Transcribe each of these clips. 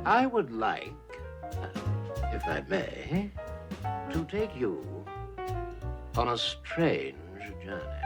I would like, if I may, to take you on a strange journey.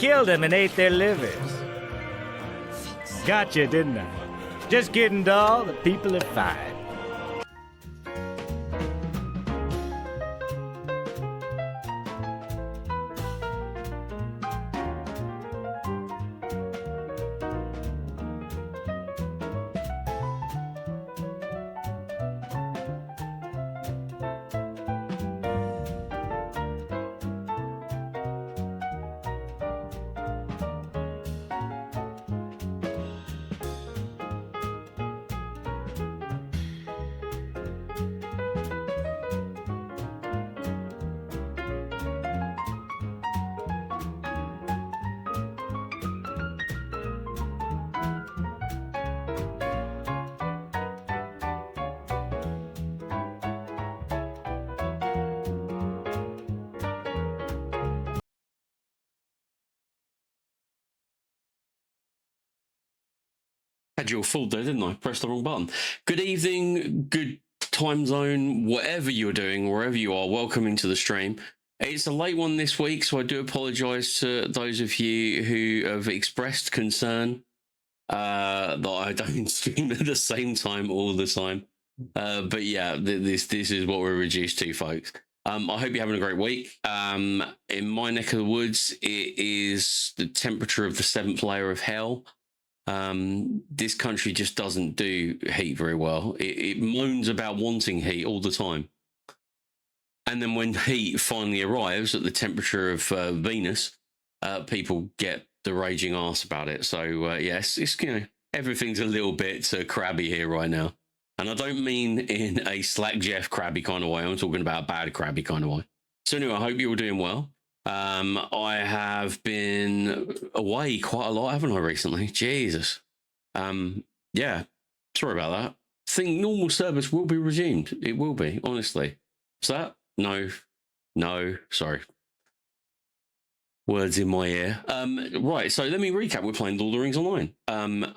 killed them and ate their livers. Gotcha, didn't I? Just kidding, doll. The people are fine. Had you all fooled there, didn't I? Pressed the wrong button. Good evening, good time zone, whatever you're doing, wherever you are, welcome into the stream. It's a late one this week, so I do apologise to those of you who have expressed concern that I don't stream at the same time all the time. But yeah, this is what we're reduced to, folks. I hope you're having a great week. In my neck of the woods, it is the temperature of the 7th layer of hell. This country just doesn't do heat very well. It moans about wanting heat all the time. And then when heat finally arrives at the temperature of Venus, people get the raging arse about it. So yes, it's everything's a little bit crabby here right now. And I don't mean in a Slack Jeff crabby kind of way. I'm talking about a bad crabby kind of way. So anyway, I hope you're all doing well. I have been away quite a lot, haven't I, recently? Jesus. Yeah, sorry about that. I think normal service will be resumed. It will be, honestly. Is that? No, sorry. Words in my ear. Right, so let me recap. We're playing Lord of the Rings Online.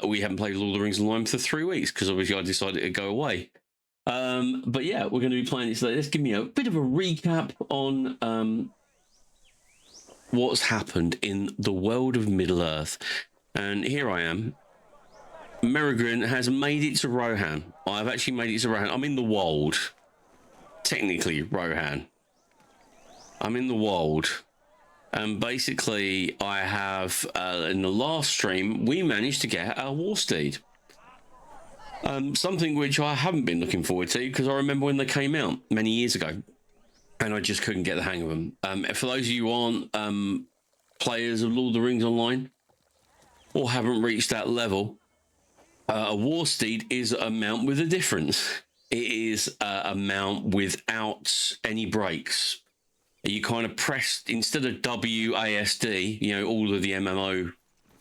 We haven't played Lord of the Rings Online for 3 weeks because obviously I decided to go away. But yeah, we're going to be playing it today. Let's give me a bit of a recap on what's happened in the world of Middle-earth. And here I am. Merrigan has made it to Rohan. I've actually made it to Rohan. I'm in the Wold. Technically, Rohan. I'm in the Wold. And basically, I have, in the last stream, we managed to get our war steed. Something which I haven't been looking forward to, because I remember when they came out many years ago, and I just couldn't get the hang of them. For those of you who aren't players of Lord of the Rings Online, or haven't reached that level, a war steed is a mount with a difference. It is a mount without any brakes. You kind of press, instead of WASD, all of the MMO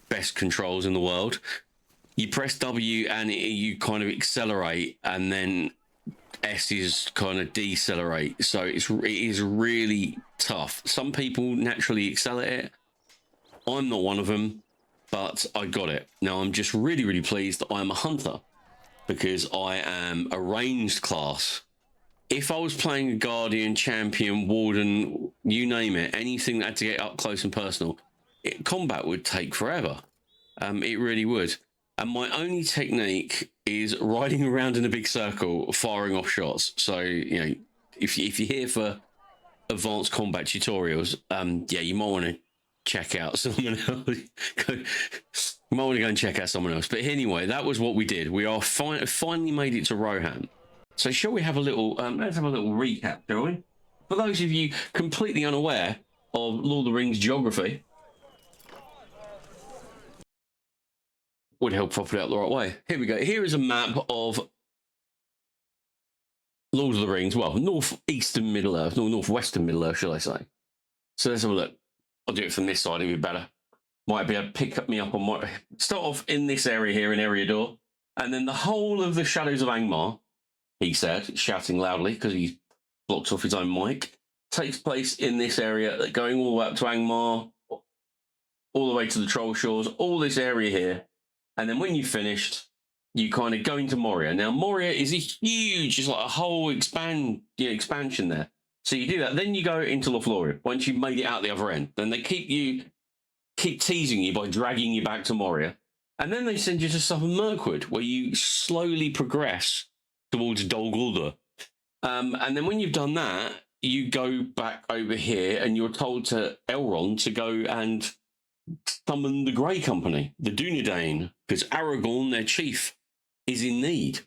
best controls in the world, you press W and you kind of accelerate, and then S is kind of decelerate. So it is really tough. Some people naturally excel at it. I'm not one of them, but I got it. Now I'm just really, really pleased that I'm a hunter, because I am a ranged class. If I was playing a Guardian, Champion, Warden, you name it, anything that had to get up close and personal, combat would take forever. It really would. And my only technique is riding around in a big circle, firing off shots. So, if you're here for advanced combat tutorials, yeah, you might want to check out someone else. You might want to go and check out someone else. But anyway, that was what we did. We are finally made it to Rohan. So shall we have a little, let's have a little recap, shall we? For those of you completely unaware of Lord of the Rings geography, would help prop it out the right way. Here we go. Here is a map of Lord of the Rings, well, northeastern Middle-earth, northwestern Middle-earth, shall I say. So let's have a look. I'll do it from this side, it'll be better. Might be able to pick me up on my... Start off in this area here, in Eriador, and then the whole of the Shadows of Angmar, he said, shouting loudly because he blocked off his own mic, takes place in this area, going all the way up to Angmar, all the way to the Troll Shores, all this area here. And then when you've finished, you kind of go into Moria. Now, Moria is a huge, it's like a whole expansion there. So you do that. Then you go into Lothlorien once you've made it out the other end. Then they keep you keep teasing you by dragging you back to Moria. And then they send you to Southern Mirkwood, where you slowly progress towards Dol Guldur. And then when you've done that, you go back over here and you're told to Elrond to go and summon the Grey Company, the Dunedain, because Aragorn, their chief, is in need.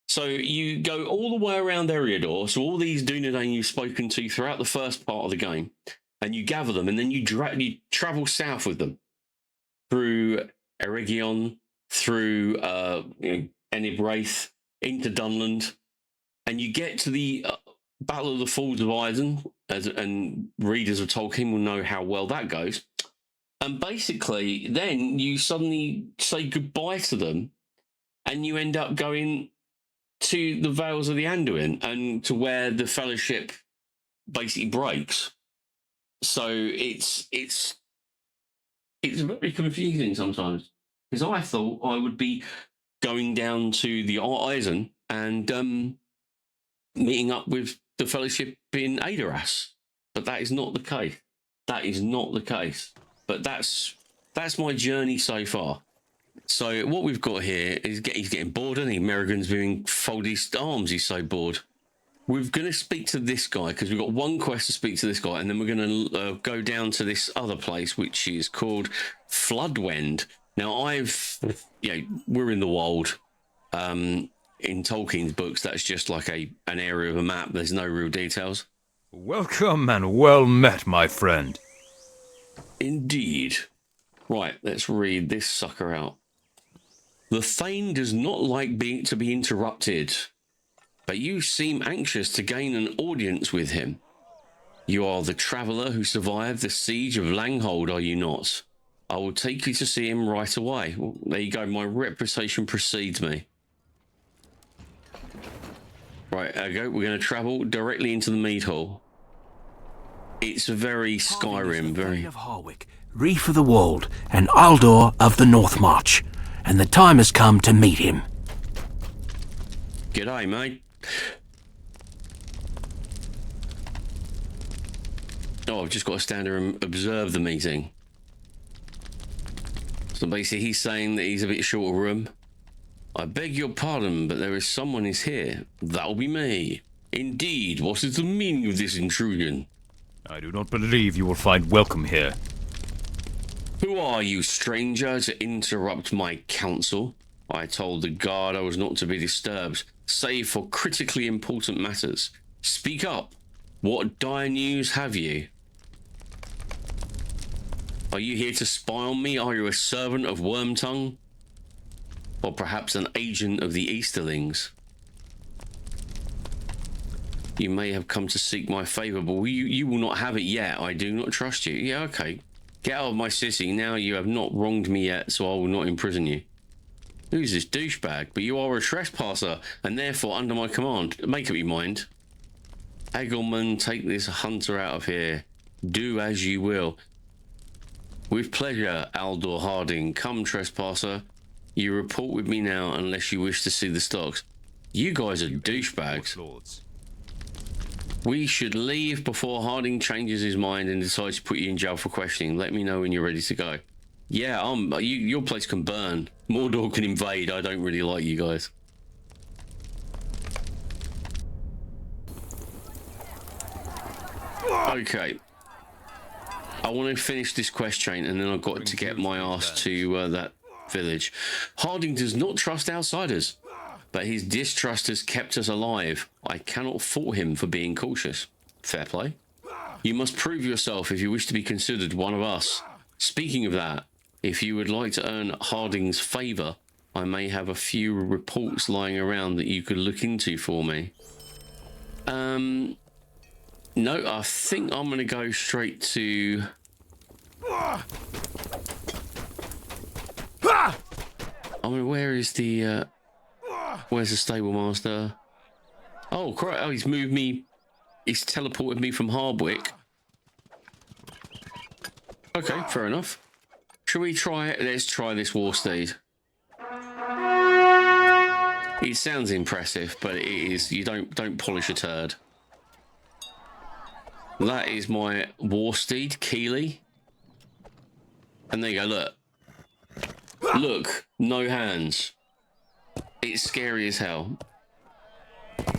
So you go all the way around Eriador, so all these Dunedain you've spoken to throughout the first part of the game, and you gather them, and then you travel south with them through Eregion, through Enibraith, into Dunland, and you get to the Battle of the Falls of Iden, and readers of Tolkien will know how well that goes. And basically, then you suddenly say goodbye to them, and you end up going to the Vales of the Anduin, and to where the Fellowship basically breaks. So it's very confusing sometimes, because I thought I would be going down to the Eisen and meeting up with the Fellowship in Adoras, but that is not the case. That is not the case. But that's my journey so far. So what we've got here is he's getting bored, and Merrigan's doing fold his arms. He's so bored. We're going to speak to this guy because we've got one quest to speak to this guy, and then we're going to go down to this other place, which is called Floodwend. Now, we're in the Wold. In Tolkien's books, that's just like an area of a map. There's no real details. Welcome and well met, my friend. Indeed. Right, let's read this sucker out. The Thane does not like to be interrupted, but you seem anxious to gain an audience with him. You are the traveller who survived the siege of Langhold, are you not? I will take you to see him right away. Well, there you go, my reputation precedes me. Right, there we go. We're going to travel directly into the Mead Hall. It's very Skyrim, very... of Harwick, Reef of the Wold, and Aldor of the North March, and the time has come to meet him. G'day, mate. Oh, I've just got to stand there and observe the meeting. So basically, he's saying that he's a bit short of room. I beg your pardon, but there is someone is here. That'll be me. Indeed, what is the meaning of this intrusion? I do not believe you will find welcome here. Who are you, stranger, to interrupt my counsel? I told the guard I was not to be disturbed, save for critically important matters. Speak up. What dire news have you? Are you here to spy on me? Are you a servant of Wormtongue? Or perhaps an agent of the Easterlings? You may have come to seek my favour, but you will not have it yet. I do not trust you. Yeah, okay. Get out of my city. Now you have not wronged me yet, so I will not imprison you. Who's this douchebag? But you are a trespasser, and therefore under my command. Make up your mind. Egelman, take this hunter out of here. Do as you will. With pleasure, Aldor Harding. Come, trespasser. You report with me now unless you wish to see the stocks. You guys are douchebags. We should leave before Harding changes his mind and decides to put you in jail for questioning. Let me know when you're ready to go. Yeah, your place can burn. Mordor can invade. I don't really like you guys. Okay. I want to finish this quest chain, and then I've got to get my ass to that village. Harding does not trust outsiders, but his distrust has kept us alive. I cannot fault him for being cautious. Fair play. You must prove yourself if you wish to be considered one of us. Speaking of that, if you would like to earn Harding's favour, I may have a few reports lying around that you could look into for me. No, I think I'm going to go straight to... I mean, where is the... Where's the stable master? Oh, correct. Oh, he's moved me. He's teleported me from Hardwick. Okay, fair enough. Shall we try it? Let's try this war steed. It sounds impressive, but it is. You don't polish a turd. That is my war steed, Keeley. And there you go, look. Look, no hands. It's scary as hell.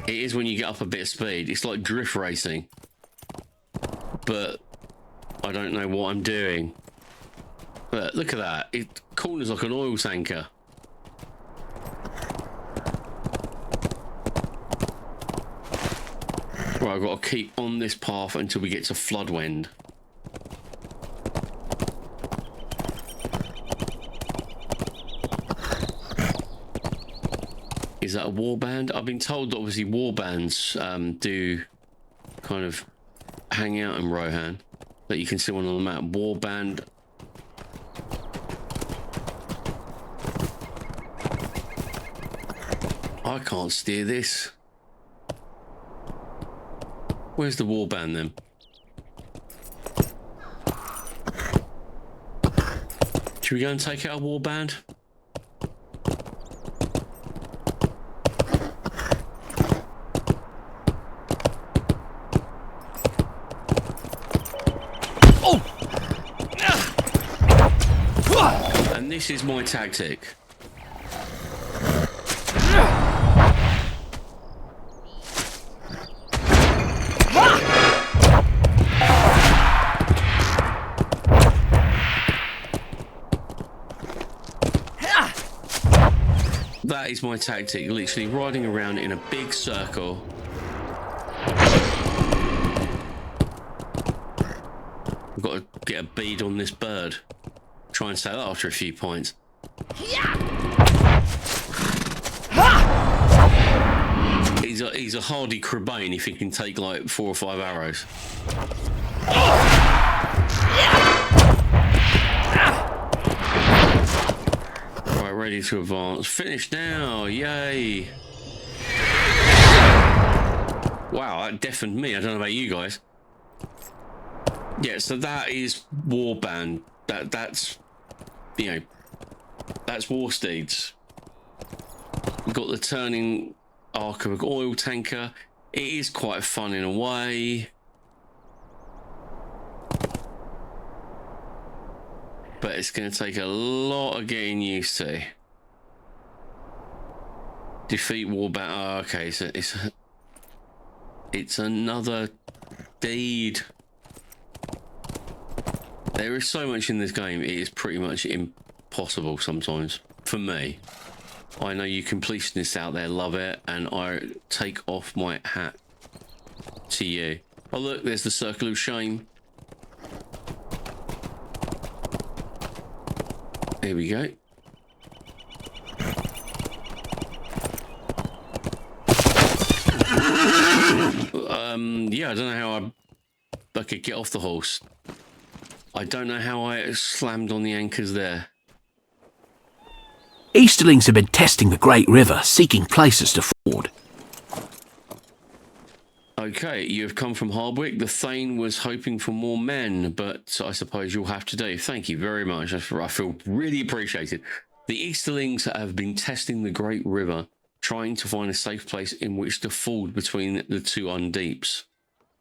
It is when you get up a bit of speed. It's like drift racing. But I don't know what I'm doing. But look at that. It corners like an oil tanker. Right, I've got to keep on this path until we get to Floodwind. Is that a warband? I've been told that obviously warbands do kind of hang out in Rohan. That you can see one on the map. Warband. I can't steer this. Where's the warband then? Should we go and take out a warband? And this is my tactic. That is my tactic, literally riding around in a big circle. I've got to get a bead on this bird. Try and say that after a few points. He's a hardy Crabane if he can take like 4 or 5 arrows. Right, ready to advance. Finish now, yay. Wow, that deafened me. I don't know about you guys. Yeah, so that is Warband. That's, you know, that's War Steeds. We've got the turning arc of an oil tanker. It is quite fun in a way. But it's going to take a lot of getting used to. Defeat Warband. Oh, okay, so it's another deed. There is so much in this game, it is pretty much impossible sometimes. For me. I know you completionists out there love it, and I take off my hat to you. Oh look, there's the Circle of Shame. Here we go. Yeah, I don't know how I could get off the horse. I don't know how I slammed on the anchors there. Easterlings have been testing the Great River, seeking places to ford. Okay, you have come from Hardwick. The Thane was hoping for more men, but I suppose you'll have to do. Thank you very much. I feel really appreciated. The Easterlings have been testing the Great River, trying to find a safe place in which to ford between the two undeeps.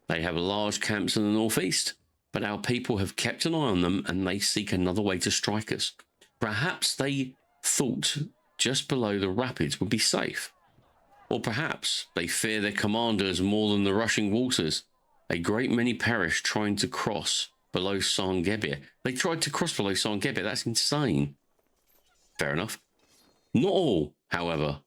They have large camps in the northeast, but our people have kept an eye on them and they seek another way to strike us. Perhaps they thought just below the rapids would be safe. Or perhaps they fear their commanders more than the rushing waters. A great many perished trying to cross below Sangebir. They tried to cross below Sangebir. That's insane. Fair enough. Not all, however.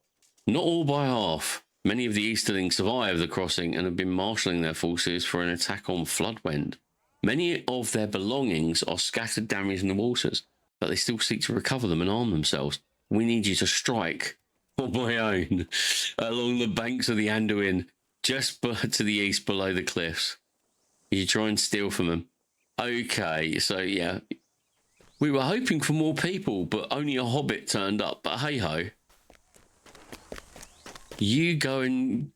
Not all by half. Many of the Easterlings survived the crossing and have been marshalling their forces for an attack on Floodwind. Many of their belongings are scattered damaged in the waters, but they still seek to recover them and arm themselves. We need you to strike on my own along the banks of the Anduin, just to the east below the cliffs. You try and steal from them. Okay, so yeah. We were hoping for more people, but only a hobbit turned up. But hey-ho. You go and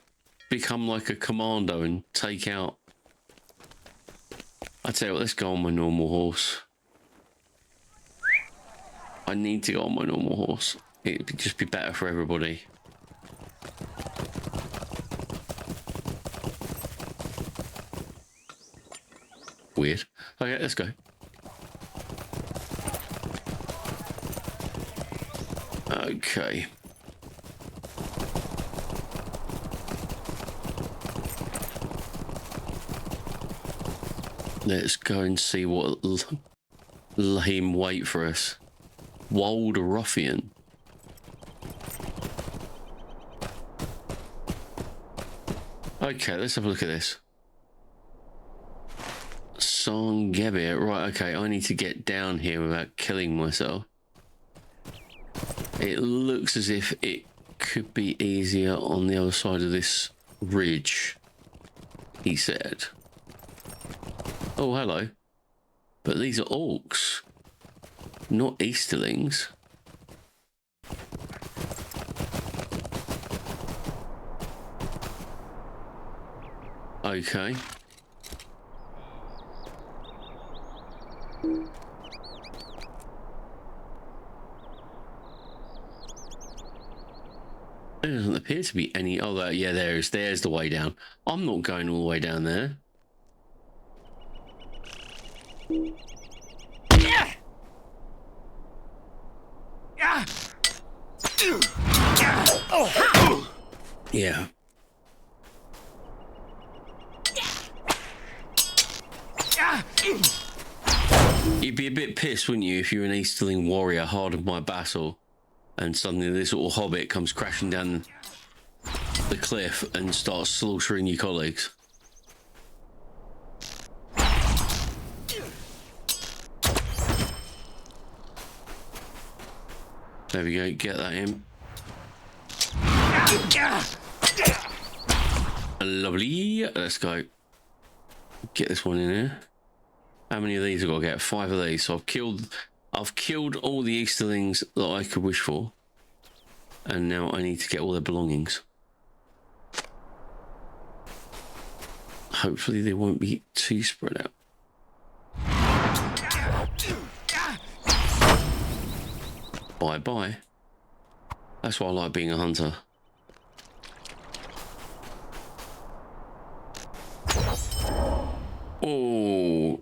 become like a commando and take out... I tell you what, let's go on my normal horse. I need to go on my normal horse. It'd just be better for everybody. Weird. Okay, let's go. Okay. Let's go and see what lay in wait for us. Wild ruffian. Okay, let's have a look at this. Song Gebir. Right, okay, I need to get down here without killing myself. It looks as if it could be easier on the other side of this ridge, he said. Oh, hello. But these are orcs, not Easterlings. Okay. There doesn't appear to be any. Oh, yeah, there's the way down. I'm not going all the way down there. Yeah. You'd be a bit pissed, wouldn't you, if you're an Easterling warrior hardened by battle and suddenly this little hobbit comes crashing down the cliff and starts slaughtering your colleagues. There we go, get that in. Lovely. Let's go. Get this one in here. How many of these have got to get? 5 of these. So I've killed all the Easterlings that I could wish for. And now I need to get all their belongings. Hopefully they won't be too spread out. Bye-bye. That's why I like being a hunter. Oh.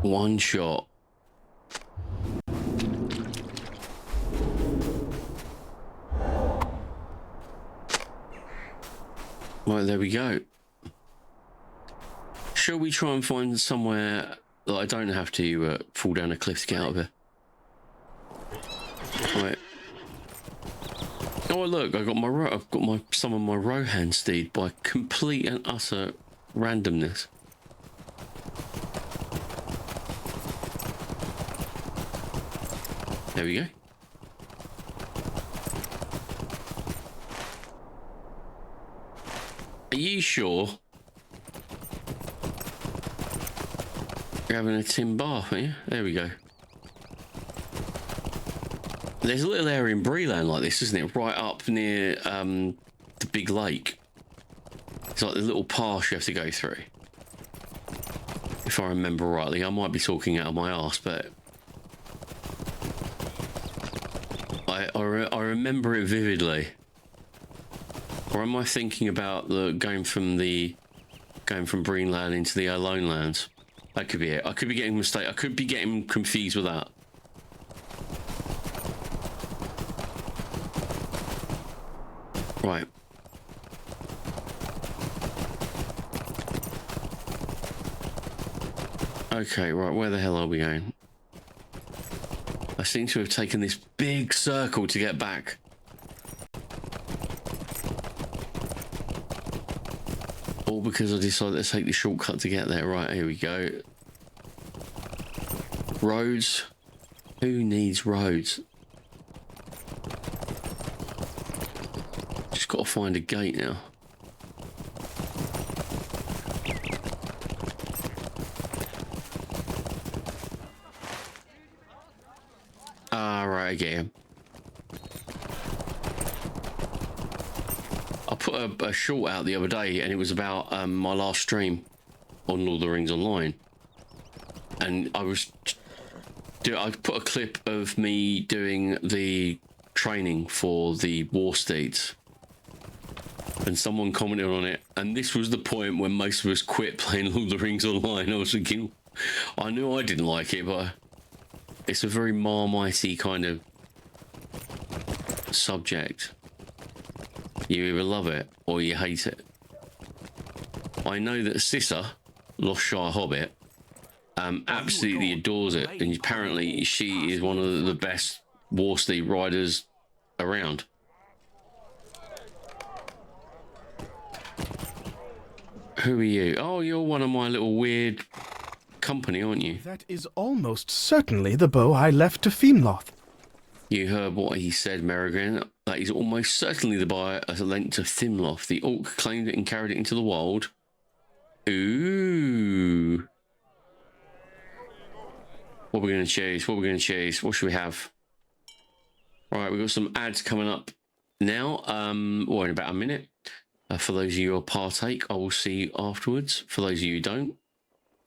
One shot. Right, there we go. Shall we try and find somewhere that I don't have to fall down a cliff to get out of here? Right. Oh look, I've got some of my Rohan steed by complete and utter randomness. There we go. Are you sure? You're having a tin bath, are you? There we go. There's a little area in Breland like this, isn't it? Right up near the big lake. It's like the little pass you have to go through. If I remember rightly, I might be talking out of my arse, but I remember it vividly. Or am I thinking about going from Breland into the Alone Lands? That could be it. I could be getting I could be getting confused with that. Right. Okay, right, where the hell are we going? I seem to have taken this big circle to get back. All because I decided to take the shortcut to get there. Right, here we go. Roads. Who needs roads? Just got to find a gate now. Ah, right, I get him. I put a short out the other day, and it was about my last stream on Lord of the Rings Online, and I put a clip of me doing the training for the war steeds, and someone commented on it, and this was the point when most of us quit playing Lord of the Rings Online. I was thinking, I knew I didn't like it, but it's a very Marmitey kind of subject. You either love it or you hate it. I know that Sissa, Lost-Shire Hobbit, absolutely adores it, and apparently she is one of the best war-steed riders around. Who are you? Oh, you're one of my little weird company, aren't you? That is almost certainly the bow I left to Fiendloth. You heard what he said, Merrigan. That is almost certainly the buyer as a lent to Thimloth. The orc claimed it and carried it into the wild. Ooh. What are we going to choose? What are we going to choose? What should we have? Right, we've got some ads coming up now, or in about a minute. For those of you who partake, I will see you afterwards. For those of you who don't,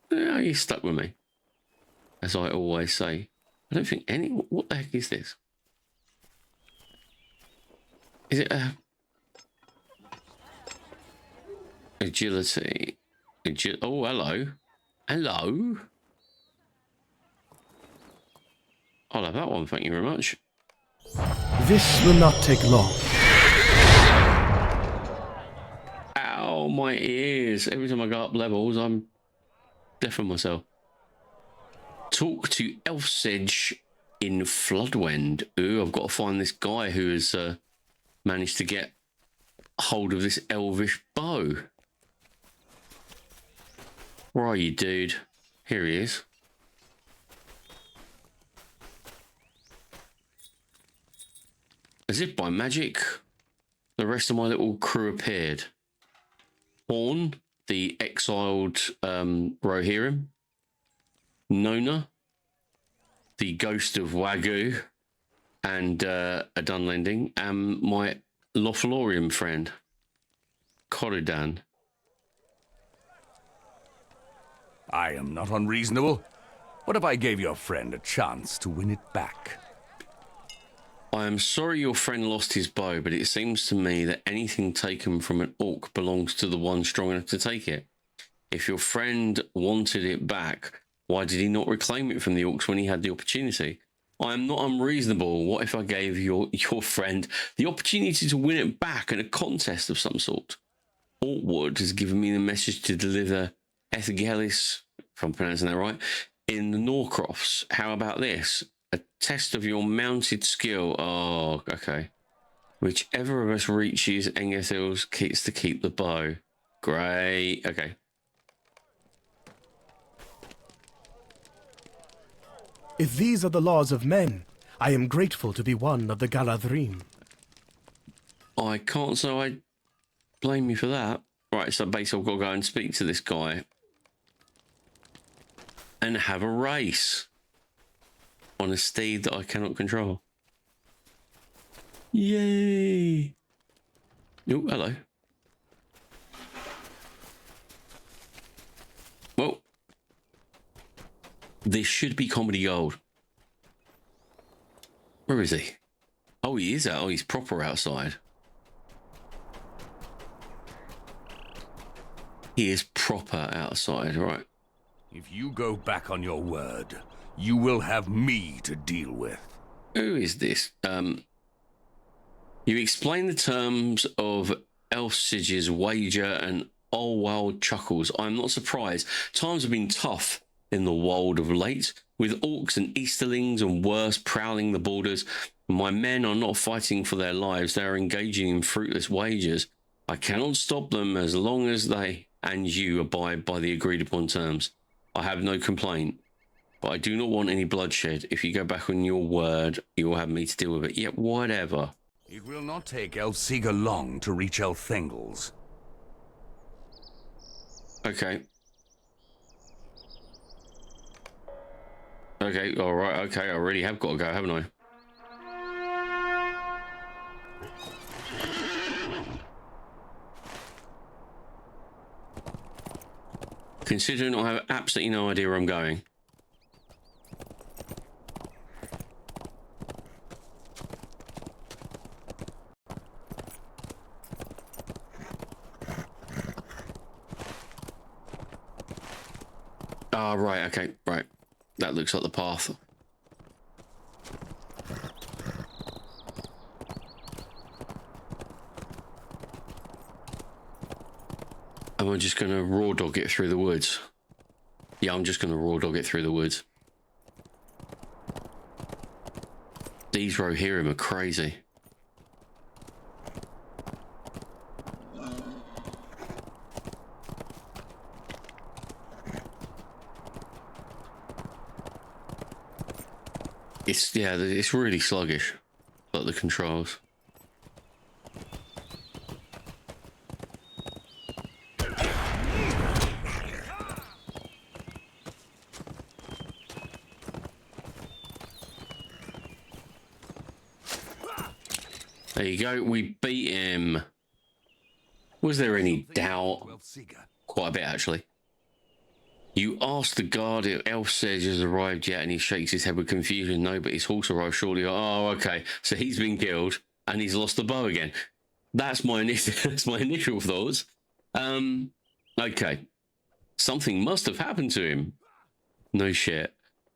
you're stuck with me. As I always say. I don't think any... What the heck is this? Is it a... Agility? Oh, hello. Hello. I'll have that one, thank you very much. This will not take long. Ow, my ears. Every time I go up levels, I'm deafening myself. Talk to Elfsedge in Floodwind. Ooh, I've got to find this guy who has managed to get hold of this elvish bow. Where are you, dude? Here he is. As if by magic, the rest of my little crew appeared. Horn, the exiled Rohirrim. Nona, the ghost of Wagyu, and a Dunlending, and my Lothlorien friend, Corridan. I am not unreasonable. What if I gave your friend a chance to win it back? I am sorry your friend lost his bow, but it seems to me that anything taken from an orc belongs to the one strong enough to take it. If your friend wanted it back, why did he not reclaim it from the orcs when he had the opportunity? I am not unreasonable. What if I gave your friend the opportunity to win it back in a contest of some sort? Orkwood has given me the message to deliver Ethgelis, if I'm pronouncing that right, in the Norcrofts. How about this? A test of your mounted skill. Oh, okay. Whichever of us reaches Engethil's gets to keep the bow. Great. Okay. If these are the laws of men, I am grateful to be one of the Galadhrim. I can't, so I blame you for that. Right, so basically I've got to go and speak to this guy and have a race on a steed that I cannot control. Yay! Oh, hello. Well, this should be comedy gold. Where is he? Oh, he is out. Oh, he's proper outside. He is proper outside, right? If you go back on your word, you will have me to deal with. Who is this? You explain the terms of Elfsidge's wager and Olwald chuckles. I'm not surprised. Times have been tough in the wold of late, with orcs and Easterlings and worse prowling the borders. My men are not fighting for their lives. They are engaging in fruitless wagers. I cannot stop them as long as they and you abide by the agreed upon terms. I have no complaint, but I do not want any bloodshed. If you go back on your word, you will have me to deal with it. Yet, whatever. It will not take Elfsiga long to reach Elthengels. Okay. Okay, alright, okay, I really have got to go, haven't I? Considering I have absolutely no idea where I'm going. Ah, right, okay, right. That looks like the path. Am I just going to raw dog it through the woods? Yeah, I'm just going to raw dog it through the woods. These Rohirrim are crazy. It's really sluggish, like the controls. There you go, we beat him. Was there any doubt? Quite a bit, actually. You asked the guard if Elf says has arrived yet, and he shakes his head with confusion. No, but his horse arrived shortly. Oh, okay. So he's been killed, and he's lost the bow again. That's my initial thoughts. Okay. Something must have happened to him. No shit.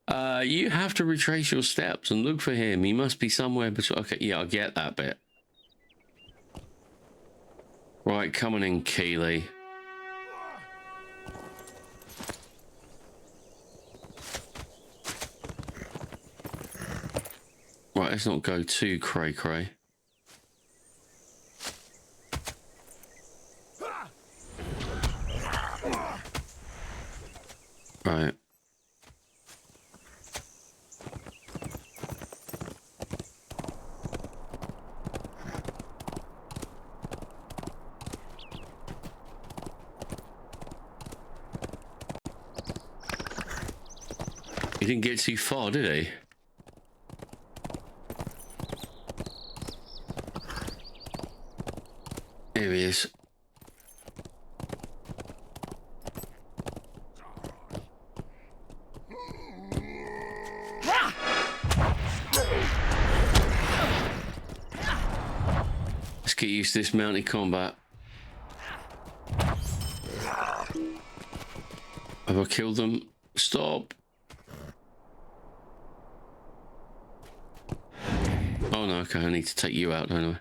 You have to retrace your steps and look for him. He must be somewhere between... Okay, yeah, I get that bit. Right, come on in, Keeley. Right, let's not go too cray-cray. Right. He didn't get too far, did he? Here he is. Let's get used to this mounted combat. Have I killed them? Stop. Oh no, okay, I need to take you out, don't I?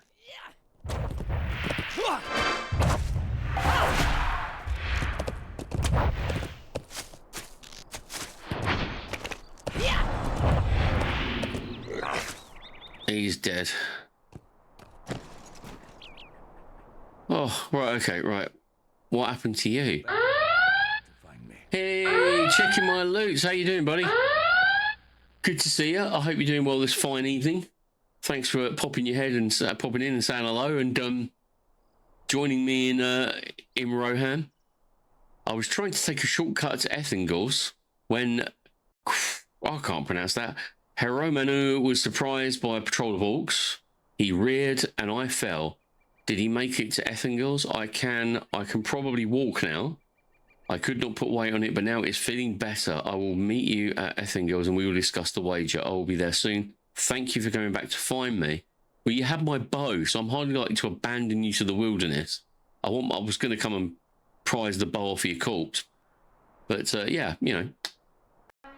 He's dead. Oh, right, okay, right. What happened to you? Hey, checking my loots. How you doing, buddy? Good to see you. I hope you're doing well this fine evening. Thanks for popping your head and popping in and saying hello and joining me in Rohan. I was trying to take a shortcut to Ethingles when I can't pronounce that. Heromanu was surprised by a patrol of orcs. He reared and I fell. Did he make it to Ethingles? I can probably walk now. I could not put weight on it, but now it's feeling better. I will meet you at Ethingles and we will discuss the wager. I will be there soon. Thank you for coming back to find me. Well, you had my bow, so I'm hardly likely to abandon you to the wilderness. I was going to come and prize the bow off your corpse. But, yeah, you know.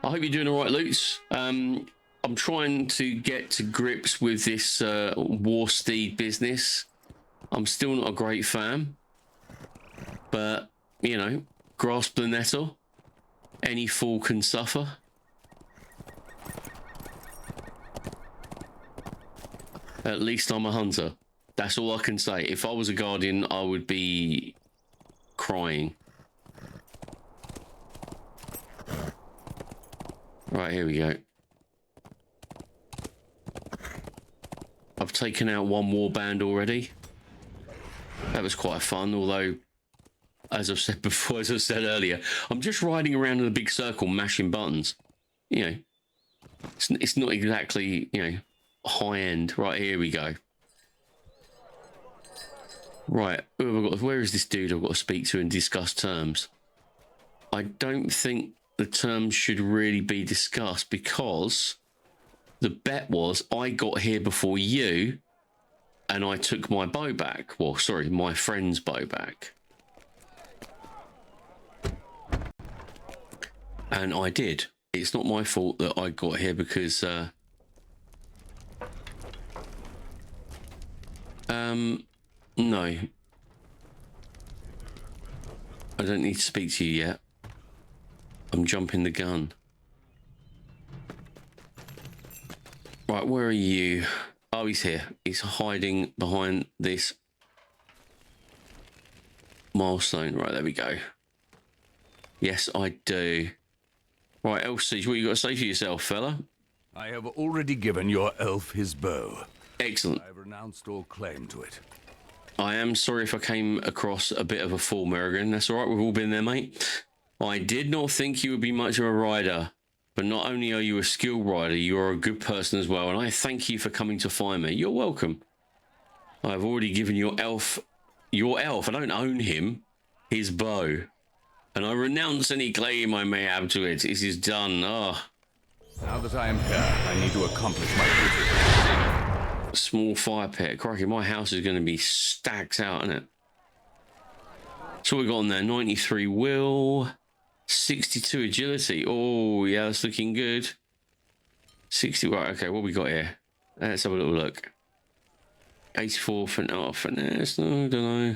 I hope you're doing all right, Loots. I'm trying to get to grips with this war steed business. I'm still not a great fan. But, you know, grasp the nettle. Any fool can suffer. At least I'm a hunter. That's all I can say. If I was a guardian, I would be crying. Right, here we go. I've taken out one warband already. That was quite fun, although, as I've said before, as I said earlier, I'm just riding around in a big circle, mashing buttons. You know, it's not exactly, you know, high end. Right, here we go. Right, where is this dude I've got to speak to and discuss terms? I don't think the terms should really be discussed because the bet was I got here before you and I took my bow back. Well, sorry, my friend's bow back. And I did. It's not my fault that I got here because no. I don't need to speak to you yet. I'm jumping the gun. Right, where are you? Oh, he's here. He's hiding behind this milestone. Right, there we go. Yes, I do. Right, Elsie, what you got to say for yourself, fella? I have already given your elf his bow. Excellent. I've renounced all claim to it. I am sorry if I came across a bit of a fool, Merrigan. That's all right. We've all been there, mate. I did not think you would be much of a rider, but not only are you a skilled rider, you are a good person as well, and I thank you for coming to find me. You're welcome. I've already given your elf, I don't own him, his bow, and I renounce any claim I may have to it. It is done. Ah. Now that I am here, I need to accomplish my duty. Small fire pit. Crikey, my house is going to be stacked out, isn't it? So we got on there, 93 will, 62 agility. Oh, yeah, that's looking good. 60, right, okay, what we got here? Let's have a little look. 84 finesse, no, I don't know.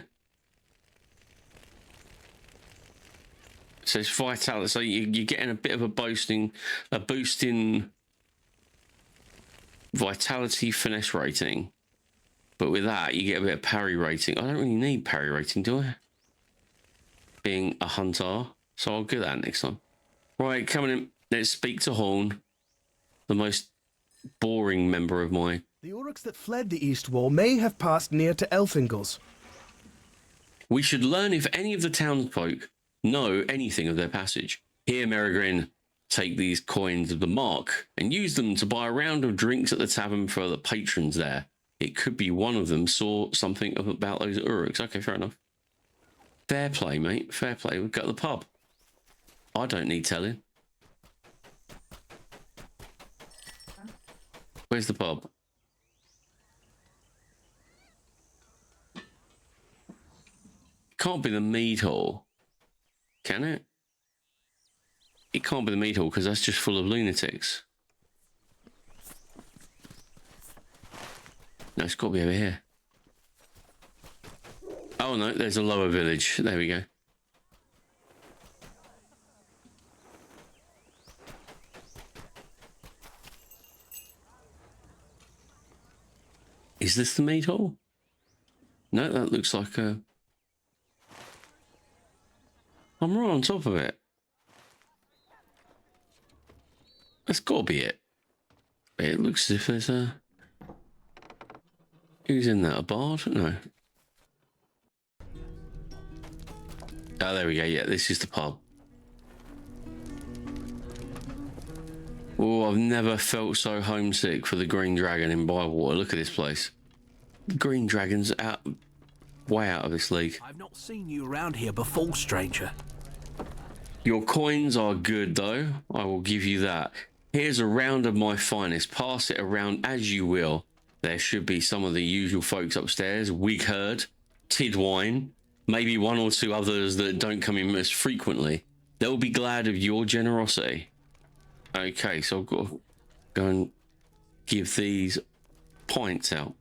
So it's vitality, so you're getting a bit of a boost in vitality finesse rating. But with that, you get a bit of parry rating. I don't really need parry rating, do I? Being a hunter, so I'll get that next time. Right, coming in, let's speak to Horn, the most boring member of my... The orcs that fled the East Wall may have passed near to Elfingles. We should learn if any of the townsfolk know anything of their passage. Here, Merigrin, take these coins of the mark and use them to buy a round of drinks at the tavern for the patrons there. It could be one of them saw something about those Uruks. Okay, fair enough. Fair play, mate. Fair play. We've got the pub. I don't need telling. Where's the pub? Can't be the mead hall. Can it? It can't be the mead hall because that's just full of lunatics. No, it's got to be over here. Oh no, there's a lower village. There we go. Is this the meat hall? No, that looks like a... I'm right on top of it. That's got to be it. It looks as if there's a... Who's in that? A bard? No. Oh, there we go. Yeah, this is the pub. Oh, I've never felt so homesick for the Green Dragon in Bywater. Look at this place. The Green Dragon's out, way out of this league. I've not seen you around here before, stranger. Your coins are good, though. I will give you that. Here's a round of my finest. Pass it around as you will. There should be some of the usual folks upstairs. Wigherd, Tidwine, maybe one or two others that don't come in as frequently. They'll be glad of your generosity. Okay, so I've got to go and give these pints out.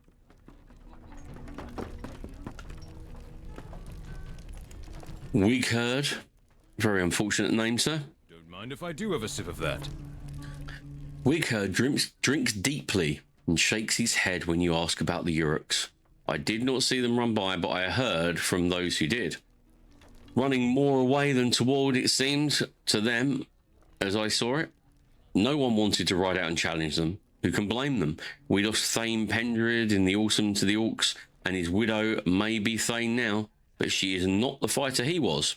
Wigherd, very unfortunate name, sir. Don't mind if I do have a sip of that. Wigherd drinks deeply and shakes his head when you ask about the Uruks. I did not see them run by, but I heard from those who did. Running more away than toward, it seemed, to them, as I saw it. No one wanted to ride out and challenge them. Who can blame them? We lost Thane Pendred in the autumn to the Orcs, and his widow may be Thane now, but she is not the fighter he was.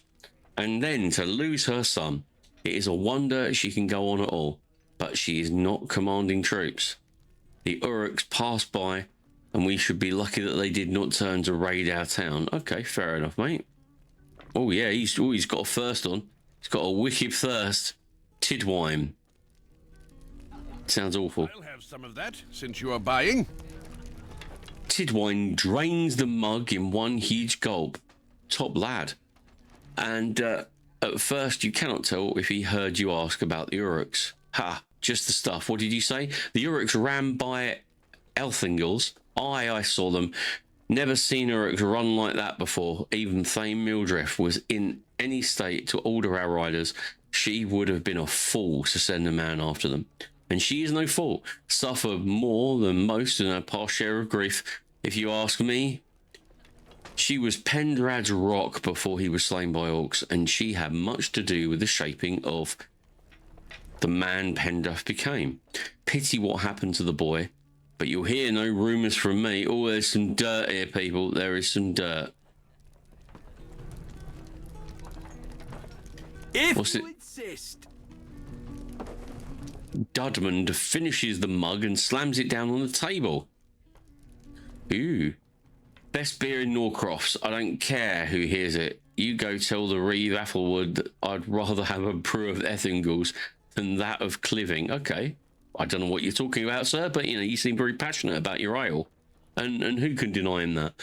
And then to lose her son. It is a wonder she can go on at all, but she is not commanding troops. The Uruks passed by, and we should be lucky that they did not turn to raid our town. Okay, fair enough, mate. Oh yeah, he's got a thirst on. He's got a wicked thirst. Tidwine. Sounds awful. I'll have some of that, since you are buying. Tidwine drains the mug in one huge gulp. Top lad. And at first you cannot tell if he heard you ask about the Uruks. Ha, just the stuff. What did you say? The Uruks ran by Elthingles. I saw them. Never seen Uruks run like that before. Even Thane Mildreth was in any state to order our riders, she would have been a fool to send a man after them. And she is no fool. Suffered more than most in her past share of grief. If you ask me, she was Pendrad's rock before he was slain by orcs, and she had much to do with the shaping of the man Pendrath became. Pity what happened to the boy, but you'll hear no rumours from me. Oh, there's some dirt here, people. There is some dirt. If you insist. Dudmond finishes the mug and slams it down on the table. Ooh. Best beer in Norcrofts. I don't care who hears it. You go tell the Reeve Athelwood that I'd rather have a brew of Ethingles than that of Cliving. Okay. I don't know what you're talking about, sir, but you know, you seem very passionate about your ale. And who can deny him that?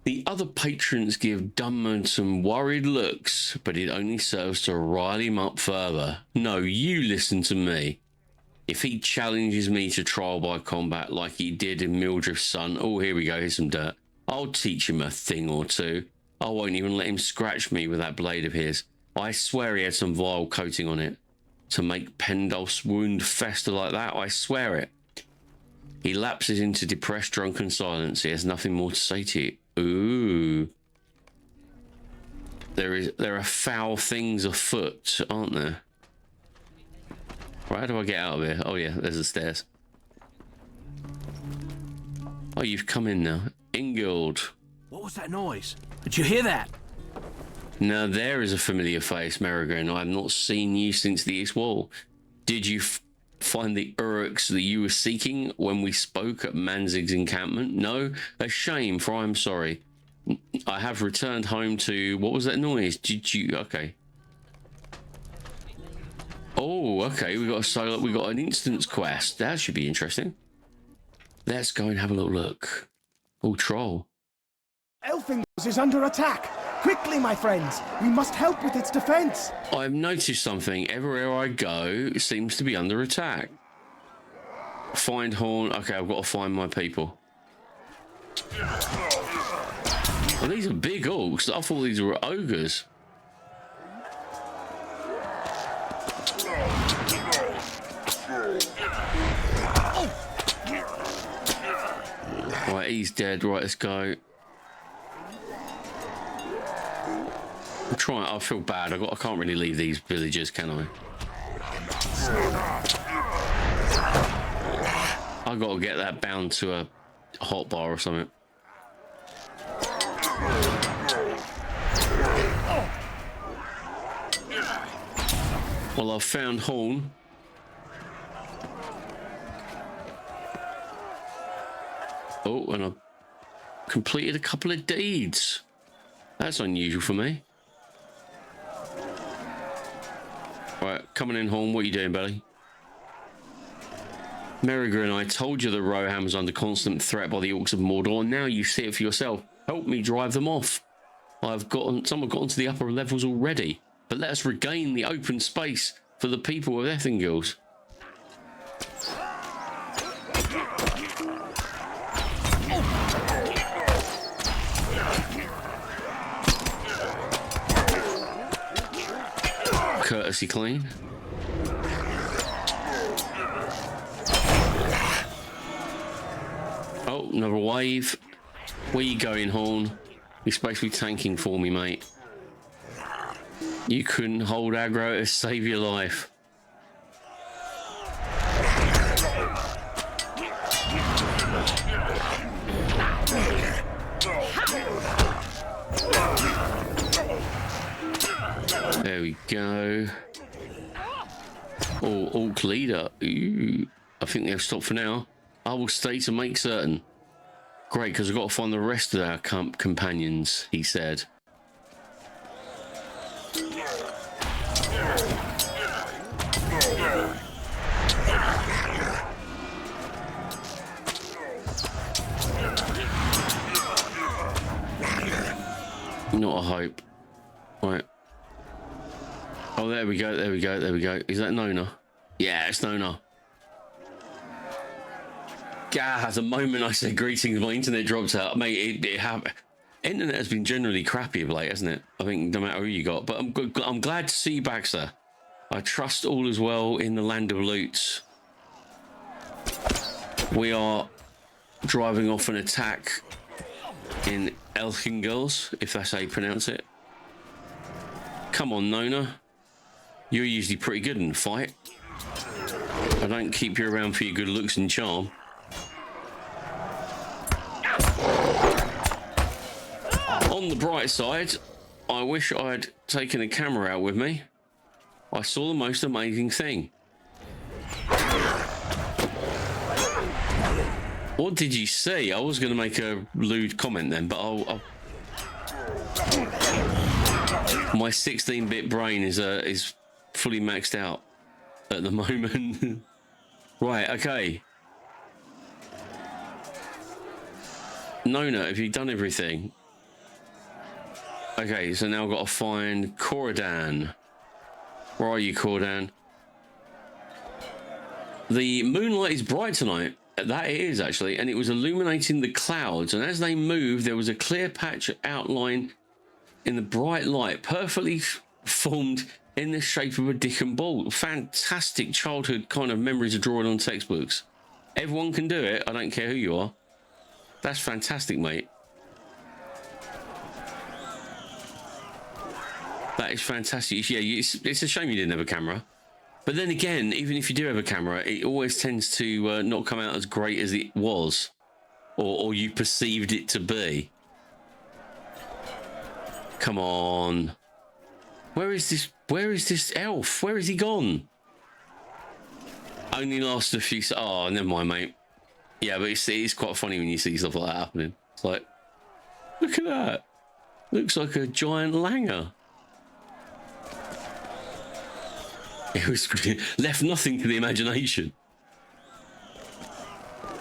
The other patrons give Dudmond some worried looks, but it only serves to rile him up further. No, you listen to me. If he challenges me to trial by combat like he did in Mildred's son, oh, here we go, here's some dirt. I'll teach him a thing or two. I won't even let him scratch me with that blade of his. I swear he had some vile coating on it. To make Pendulph's wound fester like that, I swear it. He lapses into depressed, drunken silence. He has nothing more to say to you. Ooh. There are foul things afoot, aren't there? Right, how do I get out of here? Oh yeah, there's the stairs. Oh, you've come in now. Ingild. What was that noise? Did you hear that? Now there is a familiar face, Merrigan. I have not seen you since the East Wall. Did you find the Uruks that you were seeking when we spoke at Manzig's encampment? No? A shame, for I am sorry. I have returned home to... What was that noise? Did you... Okay. Oh, okay. We got an instance quest. That should be interesting. Let's go and have a little look. Oh, troll. Elfingos is under attack. Quickly, my friends. We must help with its defense. I've noticed something. Everywhere I go, it seems to be under attack. Find Horn. Okay, I've got to find my people. Well, these are big orcs. I thought these were ogres. Right, he's dead. Right, let's go. I'm trying. I feel bad. I can't really leave these villagers, can I? I got to get that bound to a hot bar or something. Well, I've found Horn. Oh, and I've completed a couple of deeds. That's unusual for me. Right, coming in, Horn. What are you doing, buddy? Merrigan, I told you that Rohan was under constant threat by the orcs of Mordor, and now you see it for yourself. Help me drive them off. Some have gotten to the upper levels already, but let us regain the open space for the people of Ethingles. Courtesy clean. Oh, another wave. Where you going, Horn? You're supposed to be tanking for me, mate. You couldn't hold aggro to save your life. There we go. Oh, Orc leader. Ooh. I think they've stopped for now. I will stay to make certain. Great, because I've got to find the rest of our companions, he said. Not a hope. Right. Oh, there we go, there we go, there we go. Is that Nona? Yeah, it's Nona. God, the moment I said greetings, my internet dropped out. Mate, internet has been generally crappy of late, hasn't it? I think no matter who you got. But I'm glad to see you back, sir. I trust all is well in the land of loots. We are driving off an attack in Elchingels, if that's how you pronounce it. Come on, Nona. You're usually pretty good in a fight. I don't keep you around for your good looks and charm. On the bright side, I wish I'd taken a camera out with me. I saw the most amazing thing. What did you see? I was going to make a lewd comment then, but I'll... My 16-bit brain is fully maxed out at the moment. Right, okay. Nona, have you done everything? Okay, so now I've got to find Corridan. Where are you, Corridan? The moonlight is bright tonight. That it is, actually, and it was illuminating the clouds, and as they moved, there was a clear patch outline in the bright light, perfectly formed in the shape of a dick and ball. Fantastic childhood kind of memories of drawing on textbooks. Everyone can do it. I don't care who you are. That's fantastic, mate. That is fantastic. Yeah, it's a shame you didn't have a camera. But then again, even if you do have a camera, it always tends to not come out as great as it was, or you perceived it to be. Come on. Where is this elf? Where is he gone? Only lasted a few... Oh, never mind, mate. Yeah, but it's quite funny when you see stuff like that happening. It's like, look at that. Looks like a giant langer. It was left nothing to the imagination.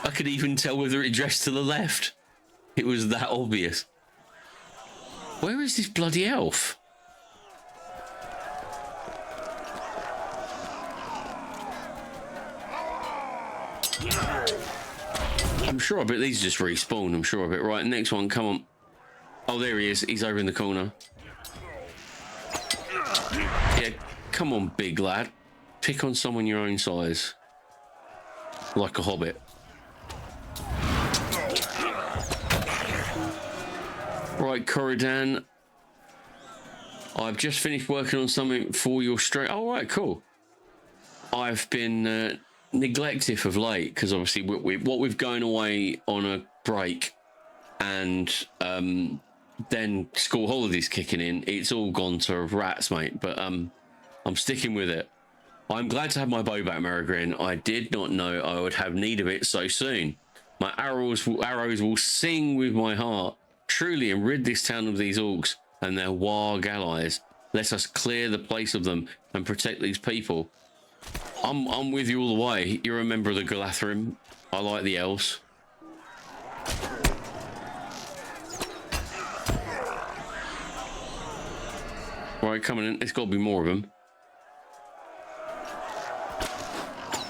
I could even tell whether it dressed to the left. It was that obvious. Where is this bloody elf? I'm sure I bet these just respawn. I'm sure of it. Right, next one, come on. Oh, there he is. He's over in the corner. Yeah, come on, big lad. Pick on someone your own size. Like a hobbit. Right, Corridan. I've just finished working on something for your stream. Oh, right, cool. I've been neglective of late because obviously what we've going away on a break and then school holidays kicking in, it's all gone to rats, mate. But I'm sticking with it. I'm glad to have my bow back, Marigrin. I did not know I would have need of it so soon. My arrows will sing with my heart, truly, and rid this town of these orcs and their warg allies. Let us clear the place of them and protect these people. I'm with you all the way. You're a member of the Galathrim. I like the elves. Right, coming in. There's got to be more of them.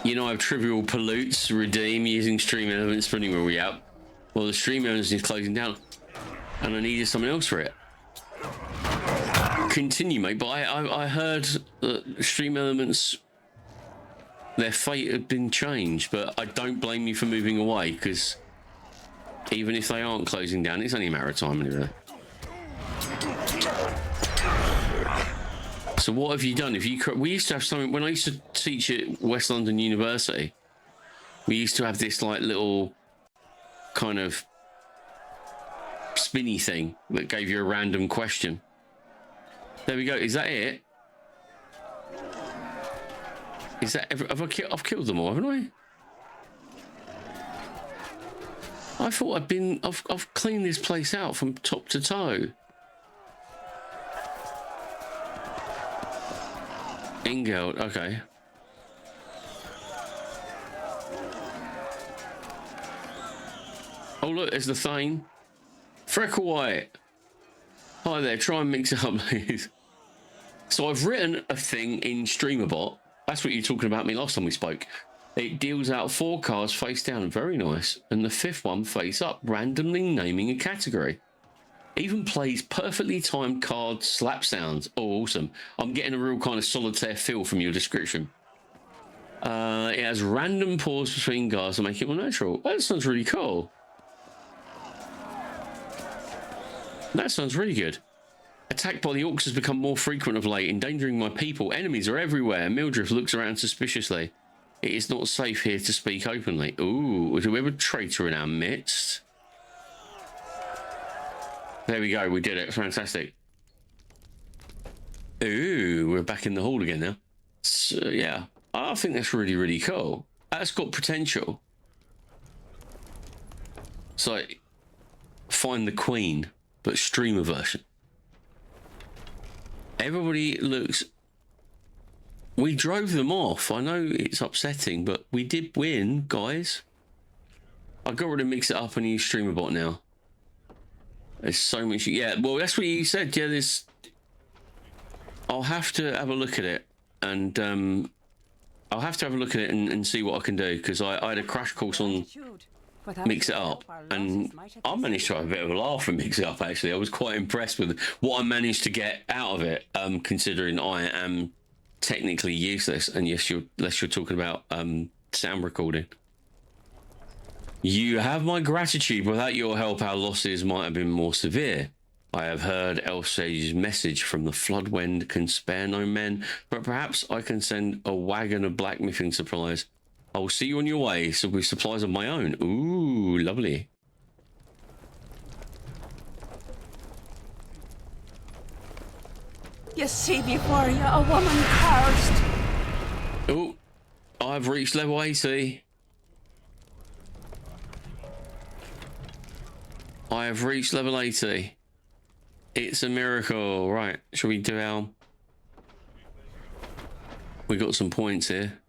You know, I have trivial pollutes, redeem, using stream elements for anywhere we out. Well, the stream elements is closing down, and I needed something else for it. Continue, mate. But I heard that stream elements, their fate had been changed, but I don't blame you for moving away, because even if they aren't closing down, it's only a matter of time anyway. So what have you done? We used to have something when I used to teach at West London University. We used to have this like little kind of spinny thing that gave you a random question. There we go. Is that it? Is that I've killed them all, haven't I? I thought I've cleaned this place out from top to toe. Ingeld, okay. Oh look, there's the Thane. Freckle White. Hi there, try and mix it up, please. So I've written a thing in StreamerBot. That's what you were talking about me last time we spoke. It deals out 4 cards face down, very nice. And the 5th one face up, randomly naming a category. Even plays perfectly timed card slap sounds. Oh, awesome. I'm getting a real kind of solitaire feel from your description. It has random pause between guards to make it more natural. That sounds really cool. That sounds really good. Attack by the orcs has become more frequent of late, endangering my people. Enemies are everywhere. Mildred looks around suspiciously. It is not safe here to speak openly. Ooh, do we have a traitor in our midst? There we go, we did it. Fantastic. Ooh, we're back in the hall again now. So, yeah, I think that's really, really cool. That's got potential. It's like Find the Queen, but streamer version. Everybody looks... We drove them off. I know it's upsetting, but we did win, guys. I got rid of Mix It Up and use Streamer Bot now. There's so much... Yeah, well, that's what you said. Yeah, there's... I'll have to have a look at it. And, I'll have to have a look at it and see what I can do. Because I had a crash course on Mix It Up. And I managed to have a bit of a laugh and Mix It Up, actually. I was quite impressed with what I managed to get out of it. Considering I am technically useless. And yes, unless you're talking about sound recording. You have my gratitude. Without your help, our losses might have been more severe. I have heard Elsage's message from the Floodwind can spare no men, but perhaps I can send a wagon of blacksmithing supplies. I will see you on your way, so with supplies of my own. Ooh, lovely. You see before you a woman cursed. Oh, I've reached level 80. I have reached level 80. It's a miracle. Right, shall we do our... We got some points here.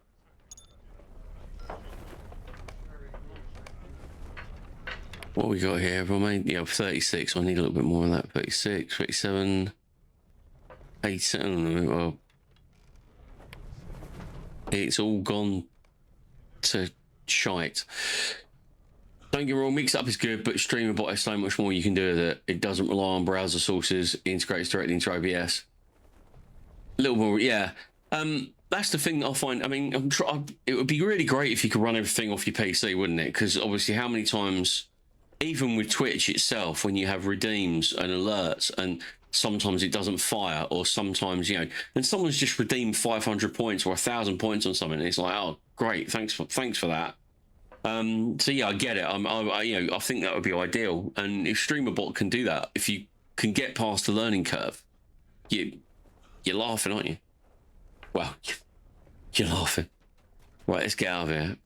What we got here? I made, yeah, 36. I need a little bit more than that. 36, 37, 87. Well, it's all gone to shite. Don't get me wrong, Mix Up is good, but Streamer Bot has so much more you can do with it. It doesn't rely on browser sources, it integrates directly into OBS. A little more, yeah. That's the thing I'll find. I mean, it would be really great if you could run everything off your PC, wouldn't it? Because obviously, how many times, even with Twitch itself, when you have redeems and alerts, and sometimes it doesn't fire, or sometimes, you know, and someone's just redeemed 500 points or 1,000 points on something, and it's like, oh, great, thanks for that. So yeah, I get it. I think that would be ideal. And if StreamerBot can do that, if you can get past the learning curve, you're laughing, aren't you? Well, you're laughing. Right, let's get out of here.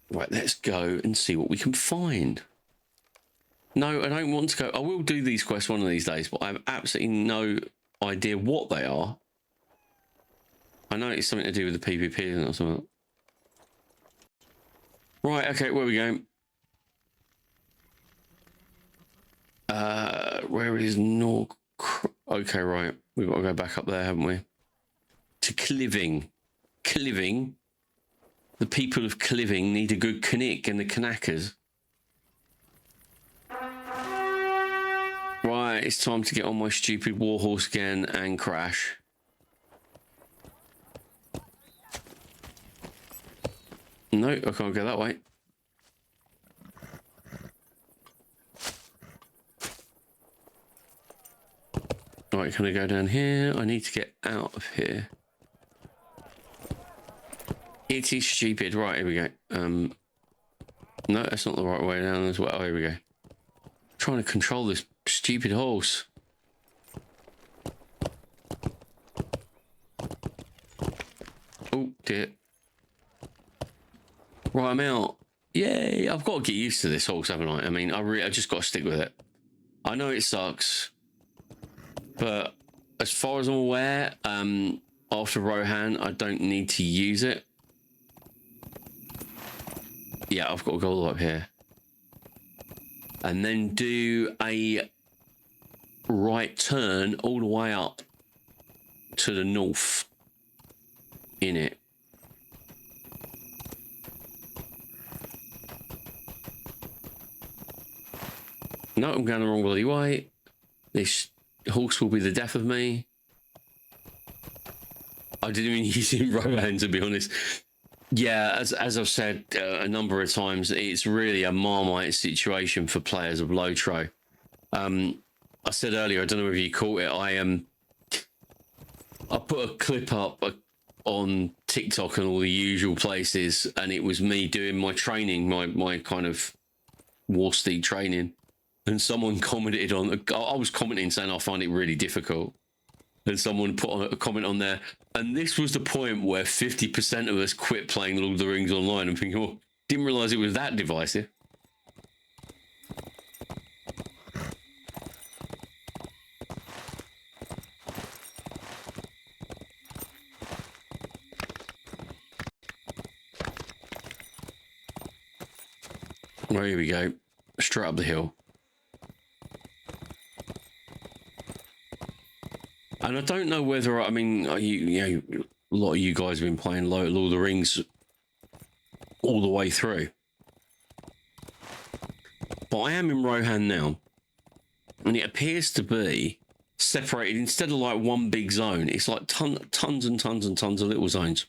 Right, let's go and see what we can find. No, I don't want to go. I will do these quests one of these days, but I have absolutely no idea what they are. I know it's something to do with the PvP or something. Right, okay, where are we going? Where is Nork? Okay, right. We've got to go back up there, haven't we? To Cliving. Cliving. The people of Cliving need a good Knick and the Knackers. Right, it's time to get on my stupid warhorse again and crash. No, I can't go that way. Right, can I go down here? I need to get out of here. It is stupid. Right, here we go. No, that's not the right way down as well. Oh, here we go. Trying to control this stupid horse. Oh, dear. Right, I'm out. Yay, I've got to get used to this horse, haven't I? I mean, I just got to stick with it. I know it sucks, but as far as I'm aware, after Rohan, I don't need to use it. Yeah, I've got to go all the way up here. And then do a right turn all the way up to the north in it. No, I'm going the wrong bloody way. This horse will be the death of me. I didn't even use it in Rohan, to be honest. Yeah, as I've said a number of times, it's really a Marmite situation for players of Lotro. I said earlier, I don't know if you caught it, I put a clip up on TikTok and all the usual places, and it was me doing my training, my kind of war steed training, and someone commented on, I was commenting saying I find it really difficult, and someone put a comment on there, and this was the point where 50% of us quit playing Lord of the Rings Online and thinking, oh, didn't realise it was that divisive. Well, here we go. Straight up the hill. And I don't know whether, I mean, you know, a lot of you guys have been playing Lord of the Rings all the way through. But I am in Rohan now. And it appears to be separated, instead of like one big zone, it's like tons and tons and tons of little zones.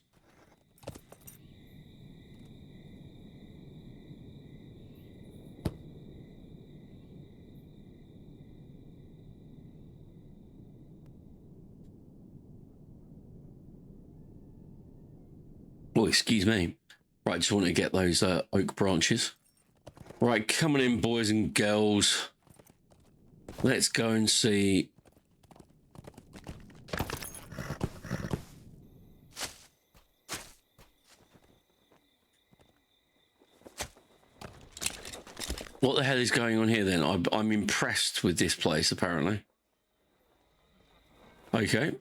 Oh, excuse me. Right, just want to get those oak branches. Right, coming in, boys and girls. Let's go and see. What the hell is going on here then? I'm impressed with this place, apparently. Okay.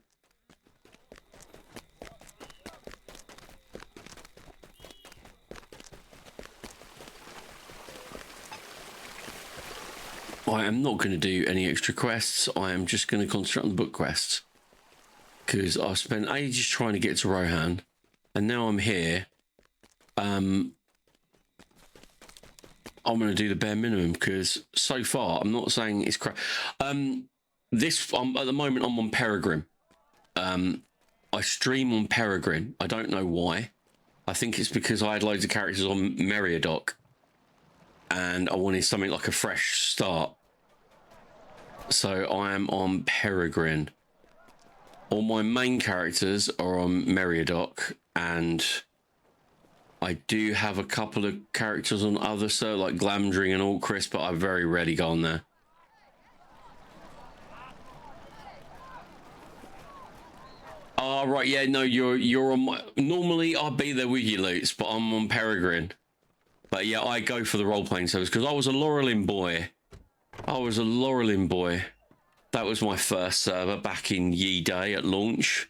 I am not going to do any extra quests. I am just going to concentrate on the book quests. Because I've spent ages trying to get to Rohan. And now I'm here. I'm going to do the bare minimum. Because so far, I'm not saying it's crap. At the moment, I'm on Peregrine. I stream on Peregrine. I don't know why. I think it's because I had loads of characters on Meriadoc. And I wanted something like a fresh start. So I am on Peregrine. All my main characters are on Meriadoc, and I do have a couple of characters on other, so like Glamdring and Altcris, but I very rarely go on there. Oh, right, yeah, no, you're on my... Normally, I'd be there with you, Lutz, but I'm on Peregrine. But yeah, I go for the role-playing service, because I was a Laurelin boy. That was my first server back in Ye Day at launch.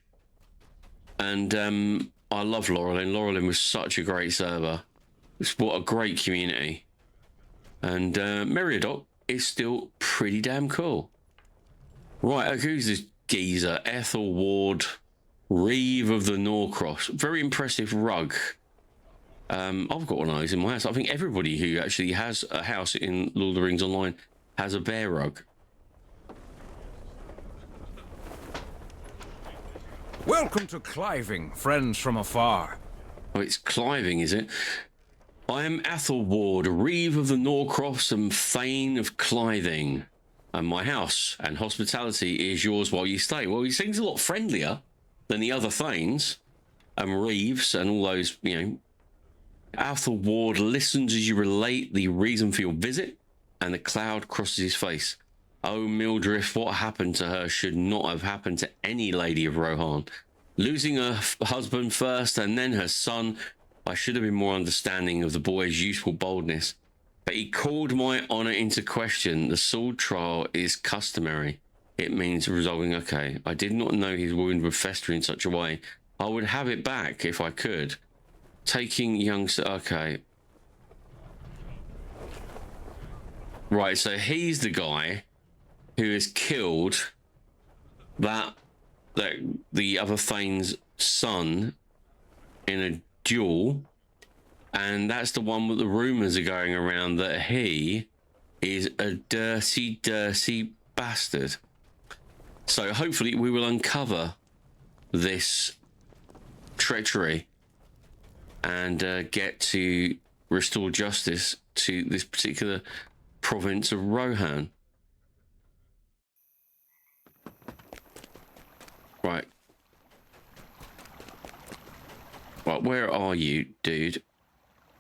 And I love Laurelin. Laurelin was such a great server. It's what a great community. And Meriadoc is still pretty damn cool. Right, who's this geezer? Ethel Ward, Reeve of the Norcross. Very impressive rug. I've got one of those in my house. I think everybody who actually has a house in Lord of the Rings Online has a bear rug. Welcome to Cliving, friends from afar. Oh, it's Cliving, is it? I am Athel Ward, Reeve of the Norcross and Thane of Cliving. And my house and hospitality is yours while you stay. Well, he seems a lot friendlier than the other Thanes and Reeves and all those, you know. Athel Ward listens as you relate the reason for your visit, and the cloud crosses his face. Oh, Mildred, what happened to her should not have happened to any lady of Rohan. Losing her husband first and then her son, I should have been more understanding of the boy's youthful boldness. But he called my honour into question. The sword trial is customary. It means resolving. Okay, I did not know his wound would fester in such a way. I would have it back if I could. Taking youngster. Okay. Right, so he's the guy who has killed that the other Thane's son in a duel, and that's the one with the rumors are going around that he is a dirty, dirty bastard. So hopefully we will uncover this treachery and get to restore justice to this particular province of Rohan. Right. Right, where are you, dude?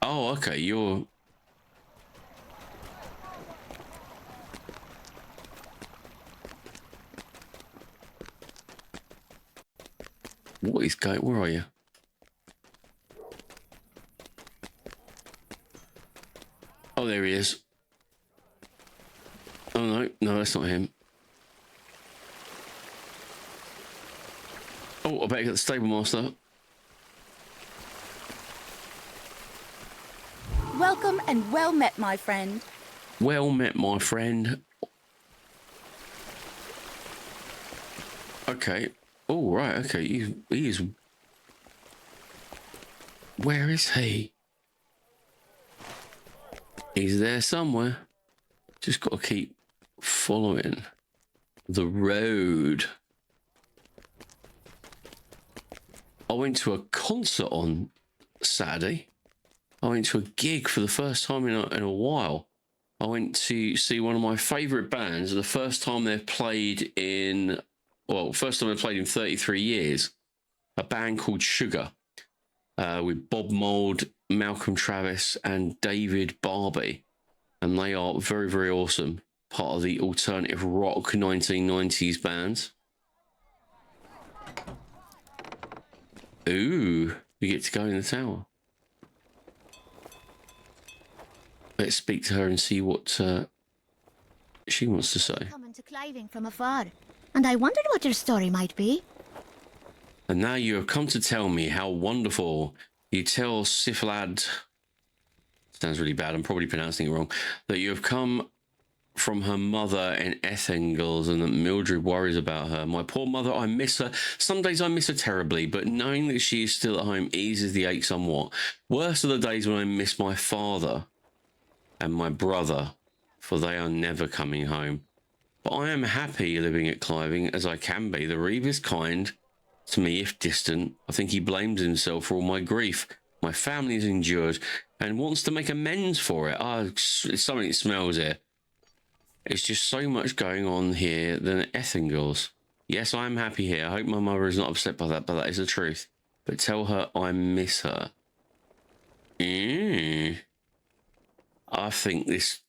Oh, okay, you're... What is going... Where are you? Oh, there he is. Oh, no. No, that's not him. Oh, I better get the stable master. Welcome and well met, my friend. Well met, my friend. Okay. Oh, right. Okay. He is... Where is he? He's there somewhere. Just got to keep following the road. I went to a concert on Saturday. I went to a gig for the first time in a while. I went to see one of my favourite bands. The first time they've played in... Well, first time they played in 33 years. A band called Sugar. With Bob Mould, Malcolm Travis, and David Barbie. And they are very, very awesome. Part of the alternative rock 1990s bands. Ooh, we get to go in the tower. Let's speak to her and see what she wants to say. Coming to Cliving from afar, and I wondered what your story might be. And now you have come to tell me how wonderful you tell Siflad, sounds really bad, I'm probably pronouncing it wrong, that you have come from her mother in Ethengles and that Mildred worries about her. My poor mother, I miss her. Some days I miss her terribly, but knowing that she is still at home eases the ache somewhat. Worse are the days when I miss my father and my brother, for they are never coming home. But I am happy living at Cliving as I can be. The Reeve is kind to me, if distant. I think he blames himself for all my grief my family has endured and wants to make amends for it. Ah, it's something that smells here. It's just so much going on here than at Ethengles. Yes, I am happy here. I hope my mother is not upset by that, but that is the truth. But tell her I miss her. I think this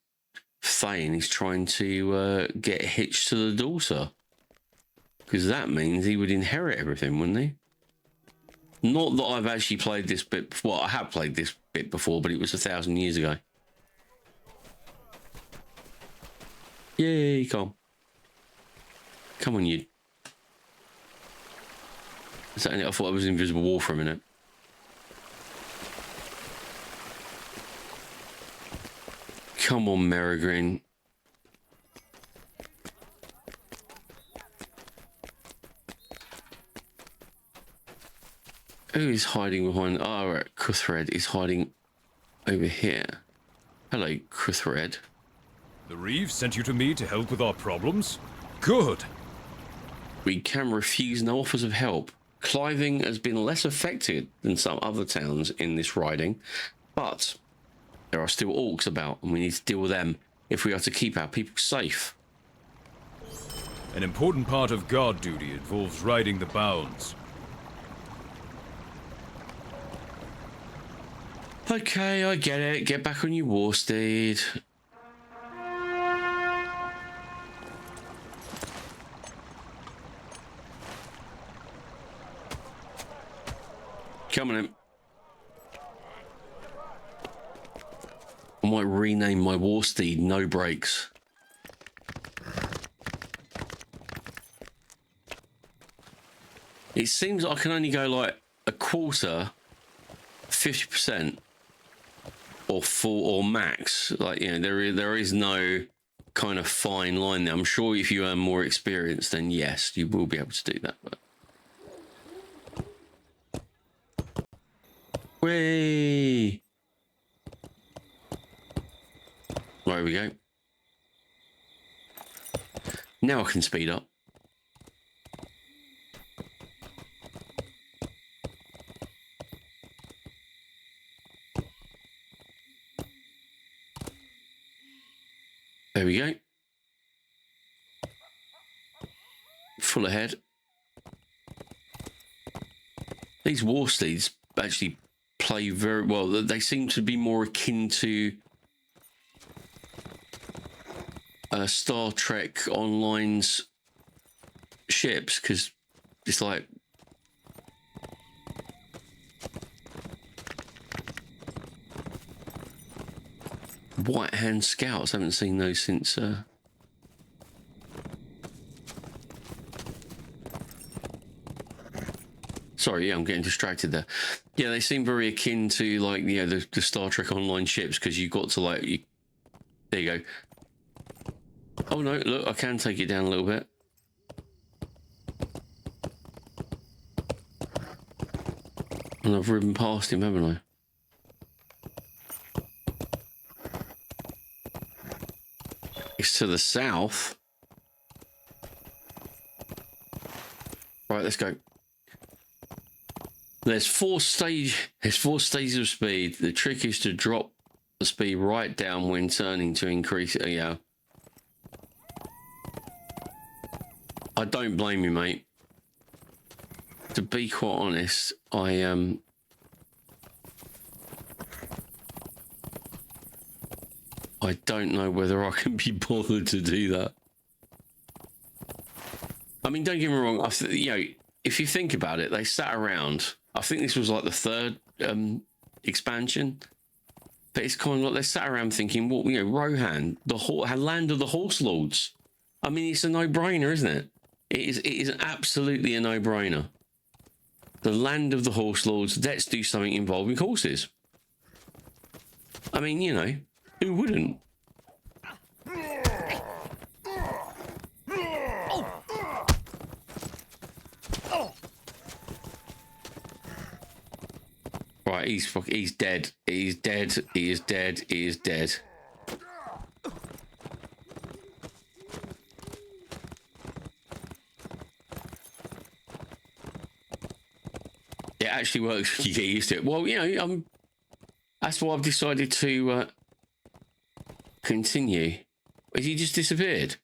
Thane is trying to get hitched to the daughter. Because that means he would inherit everything, wouldn't he? Not that I've actually played this bit before. Well, I have played this bit before, but it was 1,000 years ago. Yay, come on, you. Is that it? I thought I was an invisible wall for a minute. Come on, Merrigreen. Who is hiding behind? Oh, right. Cuthred is hiding over here. Hello, Cuthred. The Reeve sent you to me to help with our problems? Good. We can refuse no offers of help. Cliving has been less affected than some other towns in this riding, but there are still orcs about, and we need to deal with them if we are to keep our people safe. An important part of guard duty involves riding the bounds. Okay, I get it. Get back on your war steed. Come on in. I might rename my war steed No Brakes. It seems I can only go like a quarter, 50%. Or full or max, like, you know, there is no kind of fine line there. I'm sure if you are more experienced, then yes, you will be able to do that. But way, there we go. Now I can speed up. There we go. Full ahead. These war steeds actually play very well. They seem to be more akin to Star Trek Online's ships, because it's like White Hand Scouts. I haven't seen those since sorry, yeah, I'm getting distracted there. Yeah, they seem very akin to, like, you know, the Star Trek Online ships, because you got to, like, there you go. Oh no, look, I can take it down a little bit. And I've ridden past him, haven't I? It's to the south. Right, let's go. There's four stages of speed. The trick is to drop the speed right down when turning to increase it. Yeah. I don't blame you, mate. To be quite honest, I don't know whether I can be bothered to do that. I mean, don't get me wrong. You know, if you think about it, they sat around. I think this was like the third expansion, but it's kind of like they sat around thinking, well, you know, Rohan, the land of the horse lords. I mean, it's a no-brainer, isn't it? It is absolutely a no-brainer. The land of the horse lords. Let's do something involving horses. I mean, you know, who wouldn't? Right, he's dead. He's dead. He is dead. He is dead. It actually works when you get used to it. Well, you know, that's why I've decided to continue. Has he just disappeared?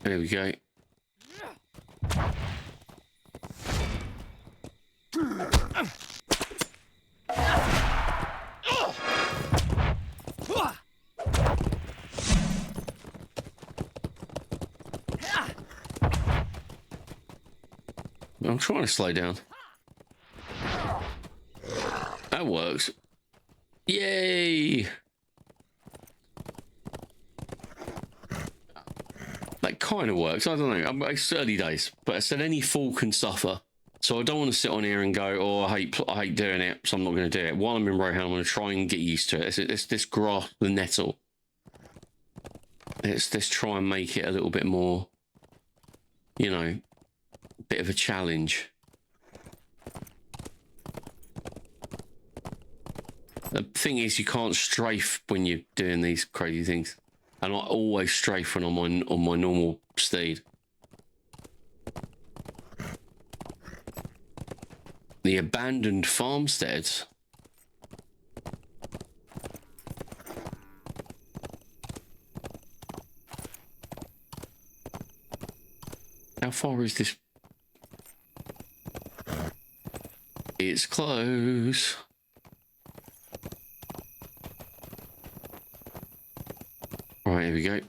There we go. I'm trying to slow down. That works. Yay! That kind of works. I don't know. It's early days, but I said any fool can suffer. So I don't want to sit on here and go, oh, I hate doing it, so I'm not going to do it. While I'm in Rohan, I'm going to try and get used to it. Let's grasp the nettle. Let's try and make it a little bit more, you know, a bit of a challenge. The thing is, you can't strafe when you're doing these crazy things. And I always strafe when I'm on my normal steed. The abandoned farmsteads. How far is this? It's close. Right, here we go.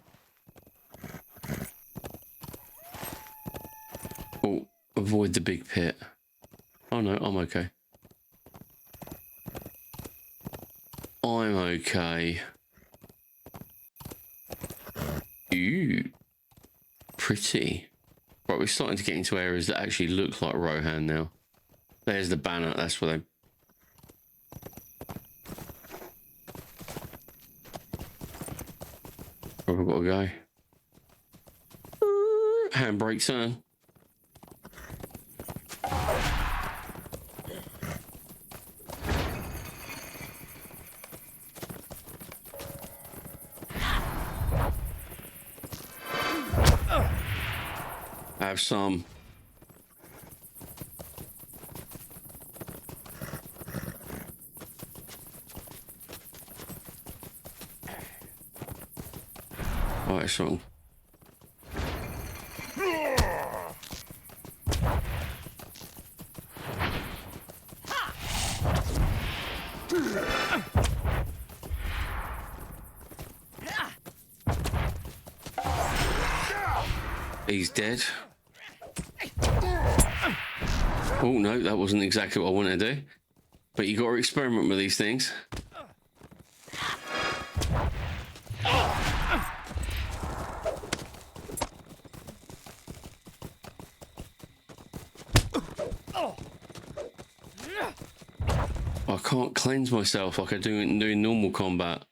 Oh, avoid the big pit. Oh no, I'm okay. I'm okay. Ooh, pretty. Right, we're starting to get into areas that actually look like Rohan now. There's the banner. That's where they... Where have we got to go? Handbrake turn. Have some. Right, so. He's dead. Oh no, that wasn't exactly what I wanted to do. But you got to experiment with these things. I can't cleanse myself like I do in normal combat.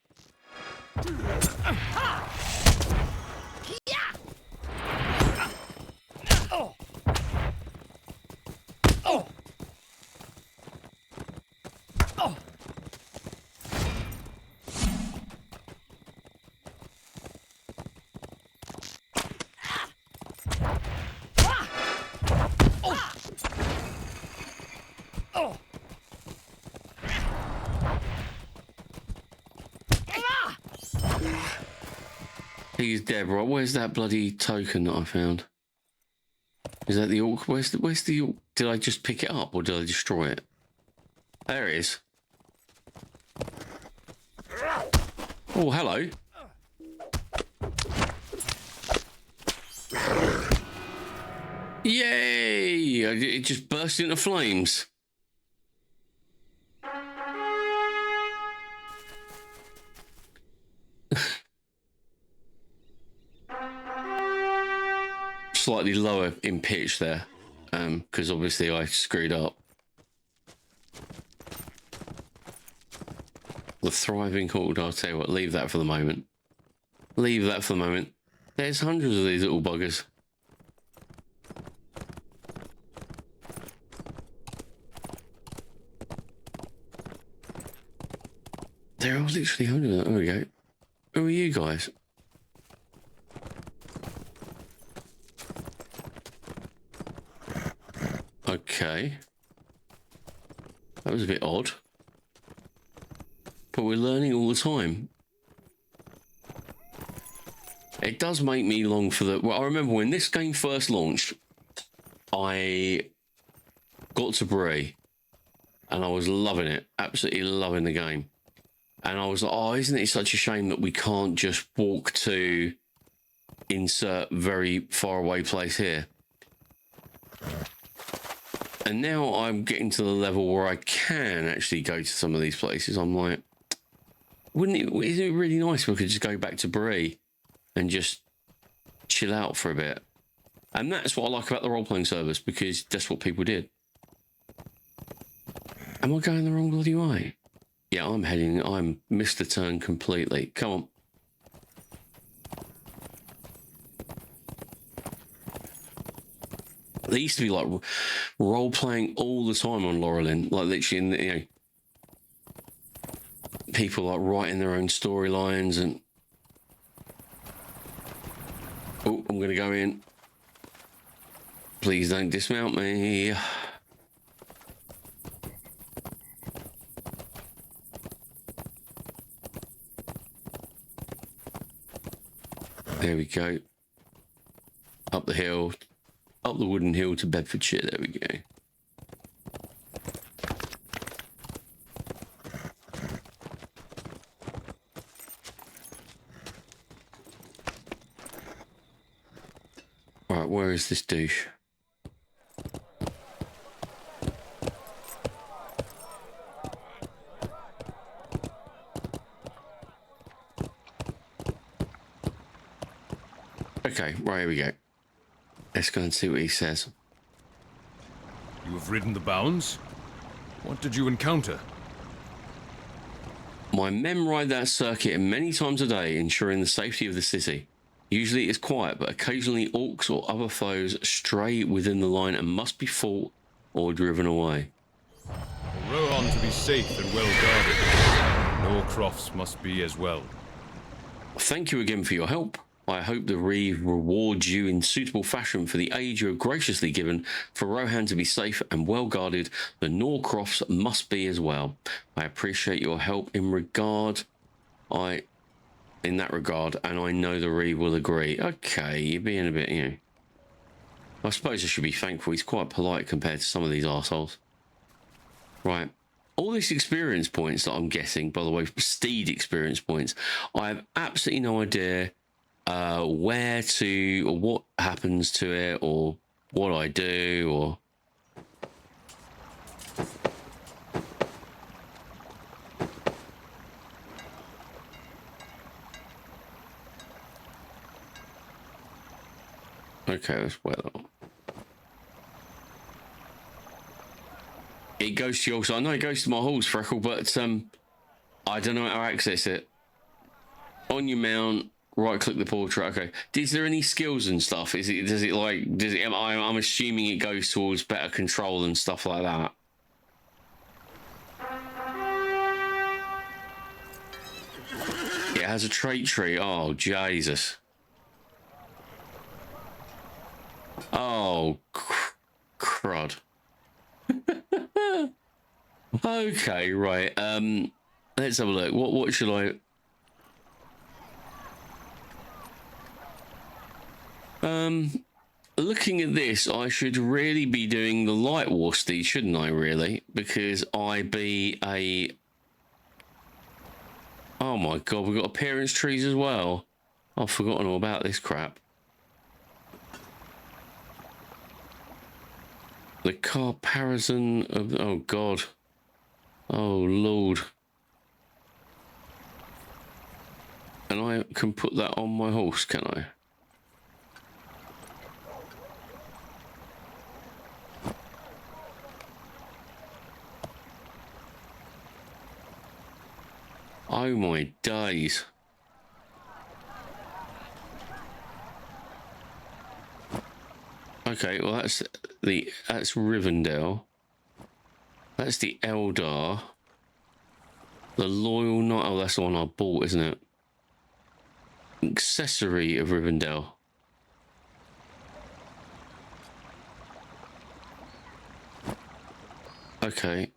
He's dead, right? Where's that bloody token that I found? Is that the orc? Where's the orc? Did I just pick it up or did I destroy it? There it is. Oh, hello. Yay! It just burst into flames. Slightly lower in pitch there, because obviously I screwed up. The thriving horde, I'll tell you what, leave that for the moment. Leave that for the moment. There's hundreds of these little buggers. There are literally hundreds of them. There we go. Who are you guys? Okay. That was a bit odd. But we're learning all the time. It does make me long for the... Well, I remember when this game first launched, I got to Brie and I was loving it. Absolutely loving the game. And I was like, oh, isn't it such a shame that we can't just walk to insert very far away place here? And now I'm getting to the level where I can actually go to some of these places. I'm like, isn't it really nice if we could just go back to Brie and just chill out for a bit? And that's what I like about the role-playing servers, because that's what people did. Am I going the wrong bloody way? Yeah, I'm missed the turn completely. Come on. They used to be like role-playing all the time on Laurelin, like literally in the, you know, people like writing their own storylines and... Oh, I'm going to go in. Please don't dismount me. There we go. Up the hill. Up the wooden hill to Bedfordshire. There we go. Right, where is this douche? Okay, right, here we go. Let's go and see what he says. You have ridden the bounds? What did you encounter? My men ride that circuit many times a day, ensuring the safety of the city. Usually it's quiet, but occasionally orcs or other foes stray within the line and must be fought or driven away. For Rohan to be safe and well guarded, Norcrofts must be as well. Thank you again for your help. I hope the Reeve rewards you in suitable fashion for the aid you have graciously given. For Rohan to be safe and well guarded, the Norcrofts must be as well. I appreciate your help in that regard, and I know the Reeve will agree. Okay, you're being a bit, you know. I suppose I should be thankful. He's quite polite compared to some of these arseholes. Right. All these experience points that I'm getting, by the way, steed experience points, I have absolutely no idea where to, or what happens to it, or what I do, or... Okay, that's well. It goes to your... I know it goes to my horse, Freckle, but I don't know how to access it. On your mount... Right click the portrait. Okay. Is there any skills and stuff? I'm assuming it goes towards better control and stuff like that. It has a trait tree. Oh, Jesus. Oh, crud. Okay, right. Let's have a look. What should I... Looking at this, I should really be doing the light war steed, shouldn't I, really? Because I be a... Oh my god, we've got appearance trees as well. I've forgotten all about this crap. The caparison of... Oh god. Oh lord. And I can put that on my horse, can I? Oh my days. Okay, well that's Rivendell. That's the Eldar. The Loyal Knight. Oh, that's the one I bought, isn't it? Accessory of Rivendell. Okay.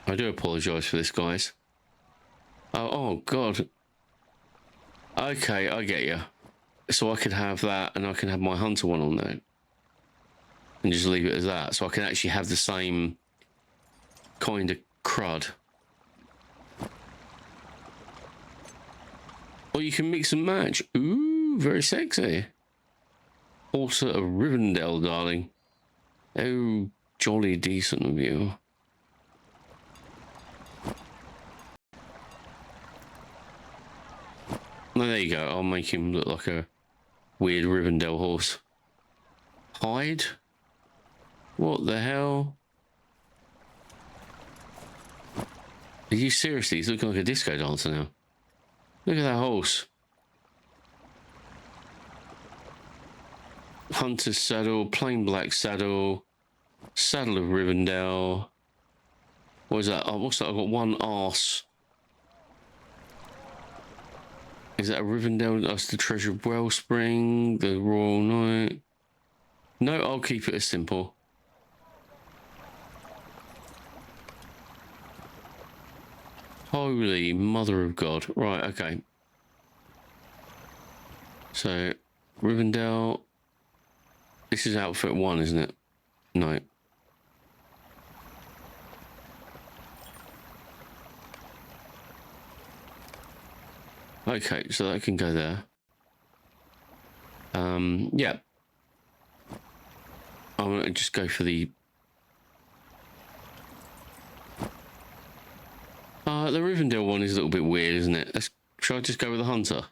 I do apologise for this, guys. Oh, God. Okay, I get you. So I could have that, and I can have my hunter one on there. And just leave it as that. So I can actually have the same kind of crud. Or you can mix and match. Ooh, very sexy. Also a Rivendell, darling. Oh, jolly decent of you. No, there you go. I'll make him look like a weird Rivendell horse. Hide? What the hell? Are you seriously? He's looking like a disco dancer now. Look at that horse. Hunter's saddle, plain black saddle, saddle of Rivendell. What is that? Oh, what's that? I've got one arse. Is that a Rivendell? That's the Treasure of Wellspring, the Royal Knight. No, I'll keep it as simple. Holy mother of God. Right, okay. So, Rivendell. This is outfit 1, isn't it? No. Okay, so that can go there. Yeah. I'm gonna just go for the... the Rivendell one is a little bit weird, isn't it? Should I just go with the Hunter?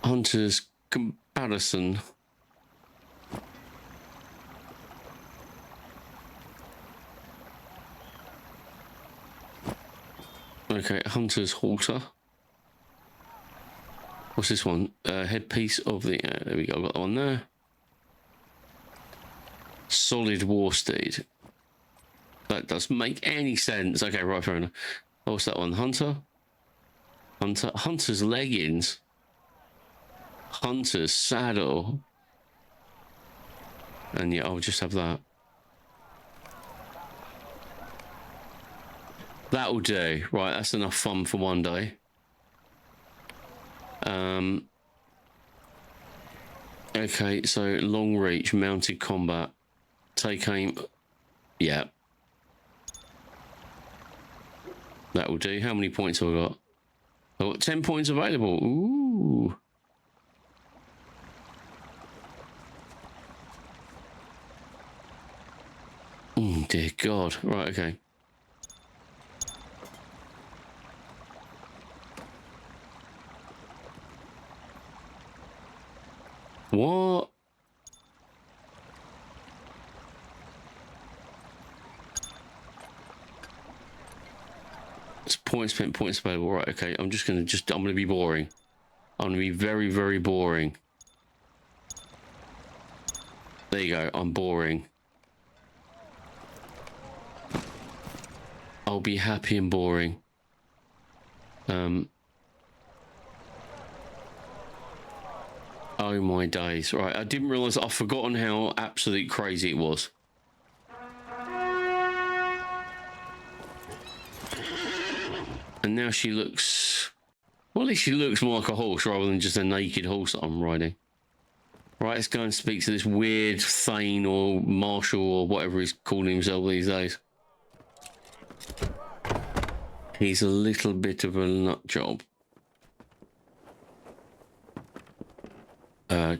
Hunter's comparison. Okay, Hunter's halter. What's this one? Headpiece of the... there we go, I've got that one there. Solid war steed. That doesn't make any sense. Okay, right, fair enough. What's that one? Hunter? Hunter's leggings. Hunter's saddle. And yeah, I'll just have that. That'll do. Right, that's enough fun for one day. Okay, so long reach, mounted combat, take aim. Yeah. That will do. How many points have I got? I've got 10 points available. Ooh. Oh, dear God. Right, okay. What? It's points spent, points available. Right, okay. I'm gonna be boring. I'm gonna be very, very boring. There you go. I'm boring. I'll be happy and boring. Oh my days. Right, I didn't realise, I've forgotten how absolutely crazy it was. And now she looks... Well, at least she looks more like a horse rather than just a naked horse that I'm riding. Right, let's go and speak to this weird Thane or Marshal or whatever he's calling himself these days. He's a little bit of a nut job.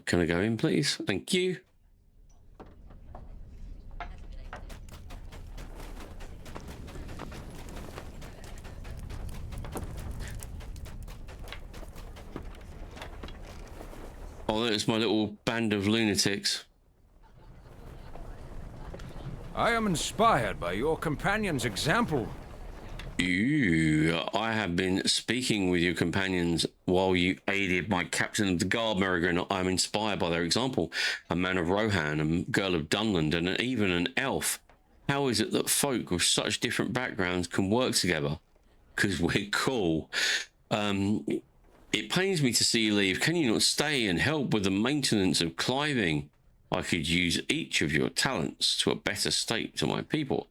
Can I go in, please? Thank you. Oh, there's my little band of lunatics. I am inspired by your companion's example. I have been speaking with your companions while you aided my captain of the guard, Merrigan. I'm inspired by their example. A man of Rohan, a girl of Dunland, and even an elf. How is it that folk with such different backgrounds can work together? Because we're cool. It pains me to see you leave. Can you not stay and help with the maintenance of climbing? I could use each of your talents to a better state to my people.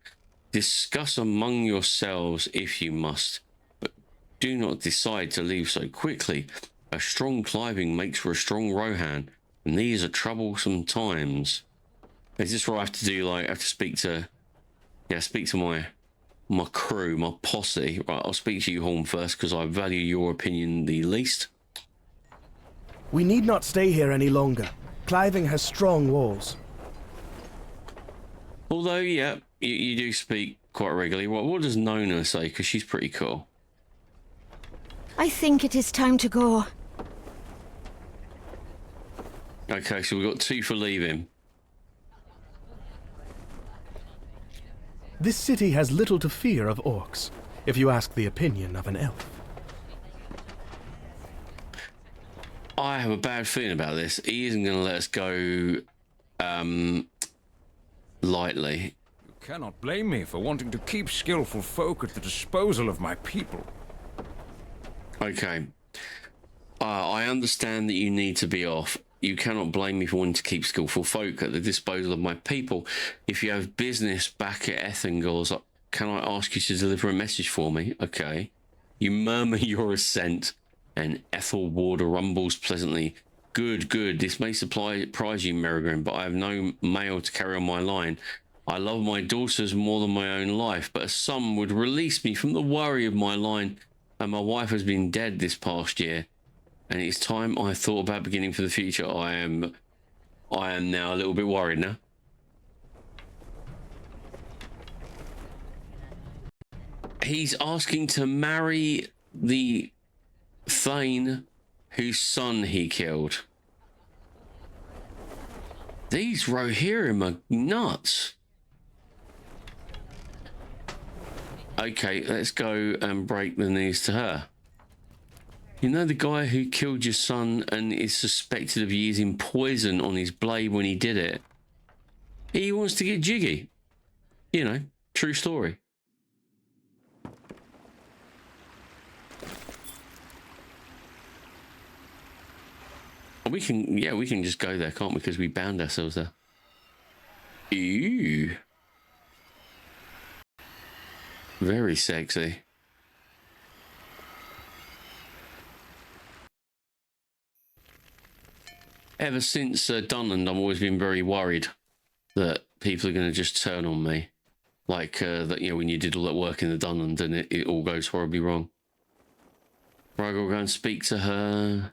Discuss among yourselves if you must, but do not decide to leave so quickly. A strong climbing makes for a strong Rohan, and these are troublesome times. Is this what I have to do? Like, I have to speak to my crew, my posse. Right, I'll speak to you, Horn, first, because I value your opinion the least. We need not stay here any longer. Cliving has strong walls. Although, yeah, you do speak quite regularly. What does Nona say? Because she's pretty cool. I think it is time to go. Okay, so we've got 2 for leaving. This city has little to fear of orcs, if you ask the opinion of an elf. I have a bad feeling about this. He isn't going to let us go lightly. You cannot blame me for wanting to keep skillful folk at the disposal of my people. Okay. I understand that you need to be off. You cannot blame me for wanting to keep skillful folk at the disposal of my people. If you have business back at Ethingles, can I ask you to deliver a message for me? Okay. You murmur your assent, and Ethel Warder rumbles pleasantly. Good, good. This may surprise you, Merrigan, but I have no mail to carry on my line. I love my daughters more than my own life, but a sum would release me from the worry of my line, and my wife has been dead this past year. And it's time I thought about beginning for the future. I am now a little bit worried now. He's asking to marry the Thane whose son he killed. These Rohirrim are nuts. Okay, let's go and break the news to her. You know the guy who killed your son and is suspected of using poison on his blade when he did it? He wants to get jiggy. You know, true story. We can just go there, can't we? Because we bound ourselves there. Ew. Very sexy. Ever since Dunland, I've always been very worried that people are going to just turn on me. Like, that, you know, when you did all that work in the Dunland and it all goes horribly wrong. Right, I'll go and speak to her.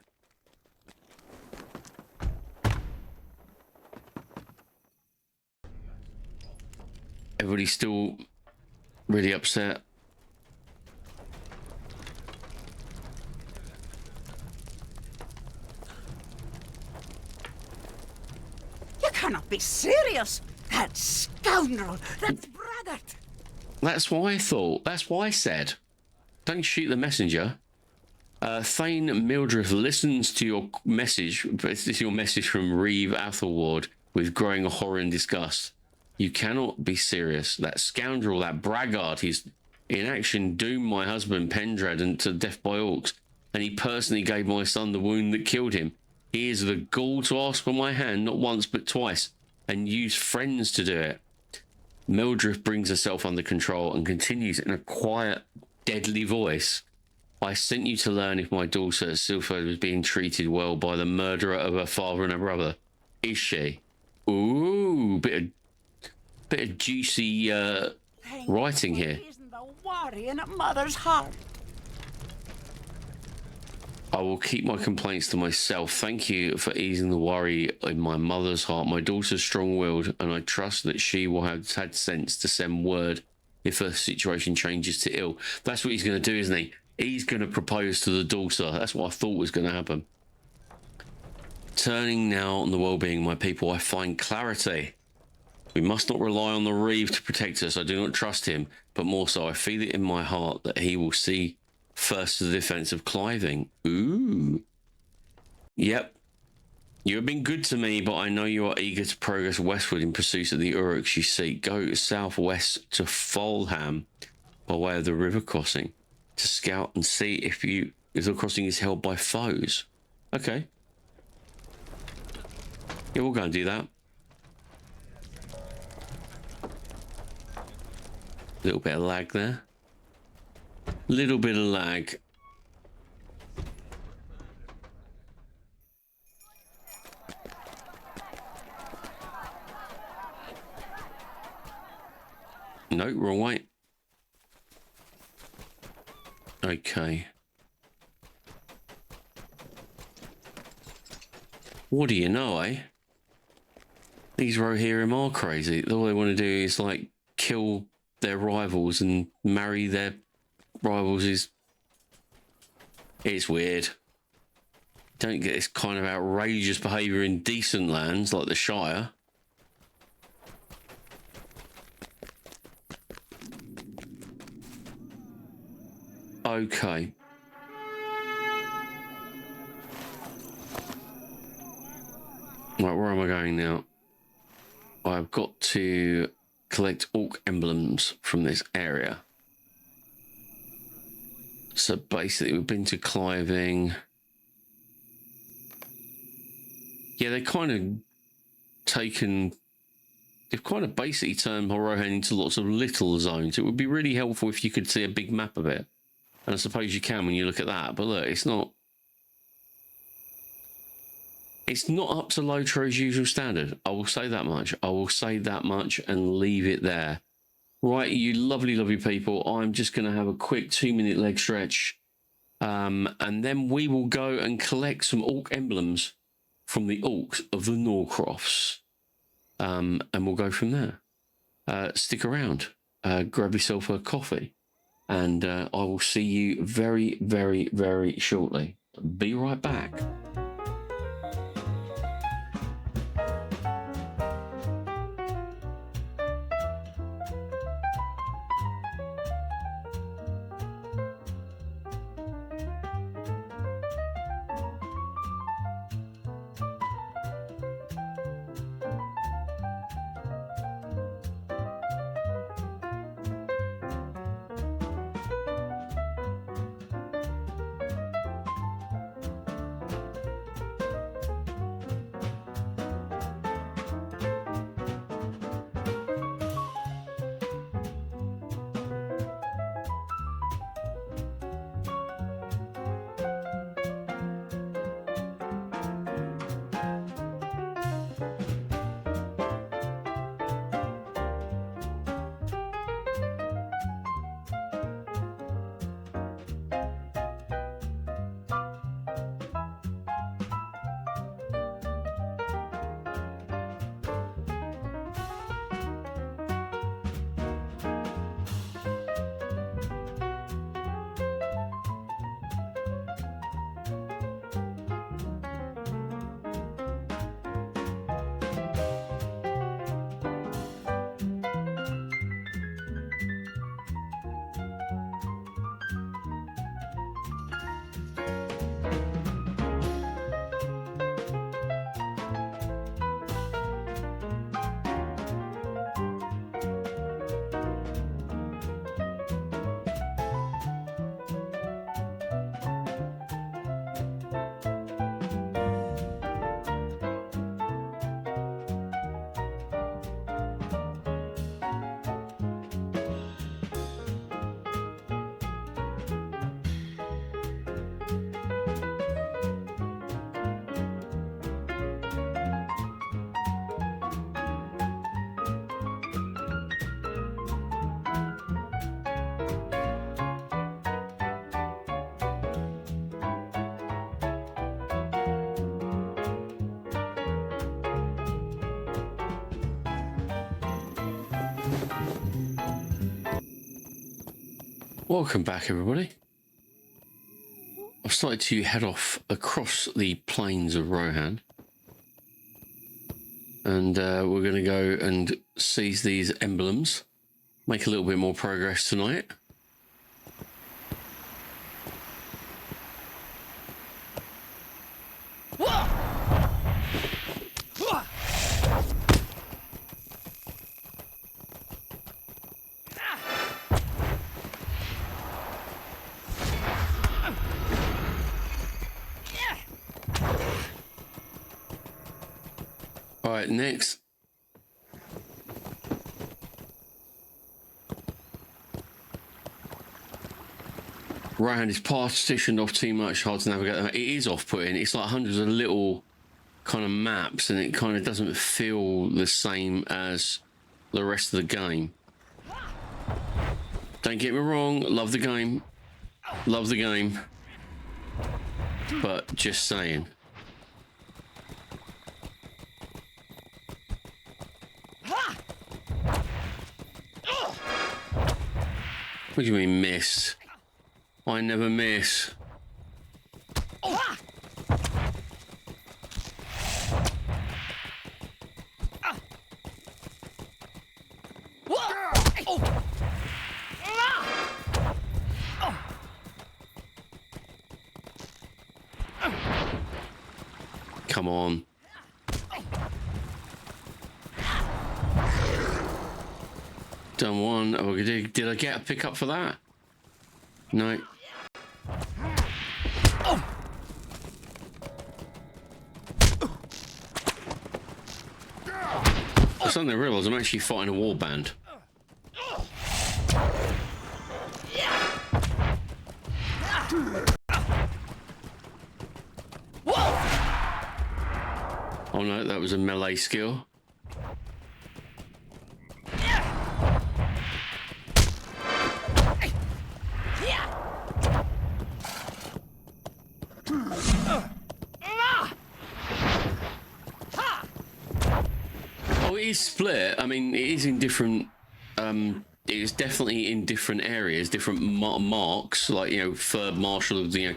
Everybody's still really upset. You cannot be serious! That scoundrel! That's braggart! That's what I thought. That's what I said. Don't shoot the messenger. Thane Mildrith listens to your message. This is your message from Reeve Athelward with growing horror and disgust. You cannot be serious. That scoundrel, that braggart, he's in action doomed my husband Pendrad to death by orcs, and he personally gave my son the wound that killed him. He is the gall to ask for my hand not once but twice, and use friends to do it. Mildred brings herself under control and continues in a quiet, deadly voice. I sent you to learn if my daughter Silford was being treated well by the murderer of her father and her brother. Is she? Ooh, bit of juicy writing here. Isn't the worry in a mother's heart? I will keep my complaints to myself. Thank you for easing the worry in my mother's heart. My daughter's strong-willed, and I trust that she will have had sense to send word if her situation changes to ill. That's what he's going to do, isn't he? He's going to propose to the daughter. That's what I thought was going to happen. Turning now on the well-being of my people, I find clarity. We must not rely on the Reeve to protect us. I do not trust him, but more so, I feel it in my heart that he will see first to the defense of Cliving. Ooh. Yep. You have been good to me, but I know you are eager to progress westward in pursuit of the Uruks you seek. Go southwest to Folham by way of the river crossing to scout and see if the crossing is held by foes. Okay. Yeah, we'll go and do that. Little bit of lag there. Little bit of lag. No, wrong way. Okay. What do you know, eh? These Rohirrim are crazy. All they want to do is, like, kill their rivals and marry their rivals. It's weird. Don't get this kind of outrageous behaviour in decent lands like the Shire. Okay. Right, where am I going now? I've got to collect orc emblems from this area. So basically, we've been to Cliving. Yeah, they've kind of basically turned Rohan into lots of little zones. It would be really helpful if you could see a big map of it. And I suppose you can when you look at that. But look, it's not up to Lotro's usual standard. I will say that much. I will say that much and leave it there. Right, you lovely, lovely people. I'm just going to have a quick 2-minute leg stretch. And then we will go and collect some orc emblems from the orcs of the Norcrofts. And we'll go from there. Stick around. Grab yourself a coffee. And I will see you very, very, very shortly. be right back. Welcome back, everybody. I've started to head off across the plains of Rohan. And we're going to go and seize these emblems. Make a little bit more progress tonight. Alright, next. Rohan is partitioned off too much, hard to navigate. It is off-putting. It's like hundreds of little kind of maps, and it kind of doesn't feel the same as the rest of the game. Don't get me wrong, love the game. Love the game. But just saying. What do you mean miss? I never miss. Come on. Done one. Oh, did I get a pickup for that? No. I suddenly realised I'm actually fighting a warband. Oh no, that was a melee skill. Split. I mean, it is in different. It is definitely in different areas, different marks. Like, you know, third marshal of the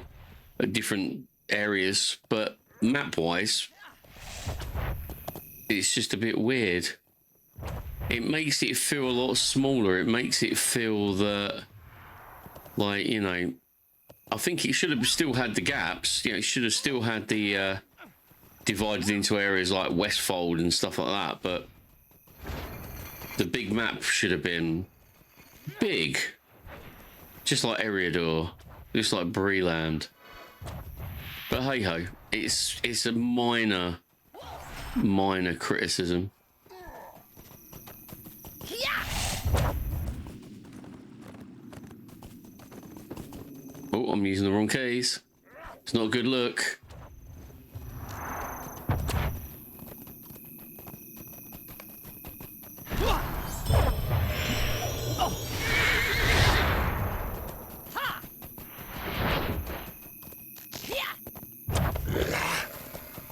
different areas, but map-wise, it's just a bit weird. It makes it feel a lot smaller. It makes it feel that, like, you know, I think it should have still had the gaps. You know, it should have still had the divided into areas like Westfold and stuff like that, but the big map should have been big. Just like Eriador, just like Breeland. But hey ho, it's a minor criticism. Oh, I'm using the wrong keys. It's not a good look.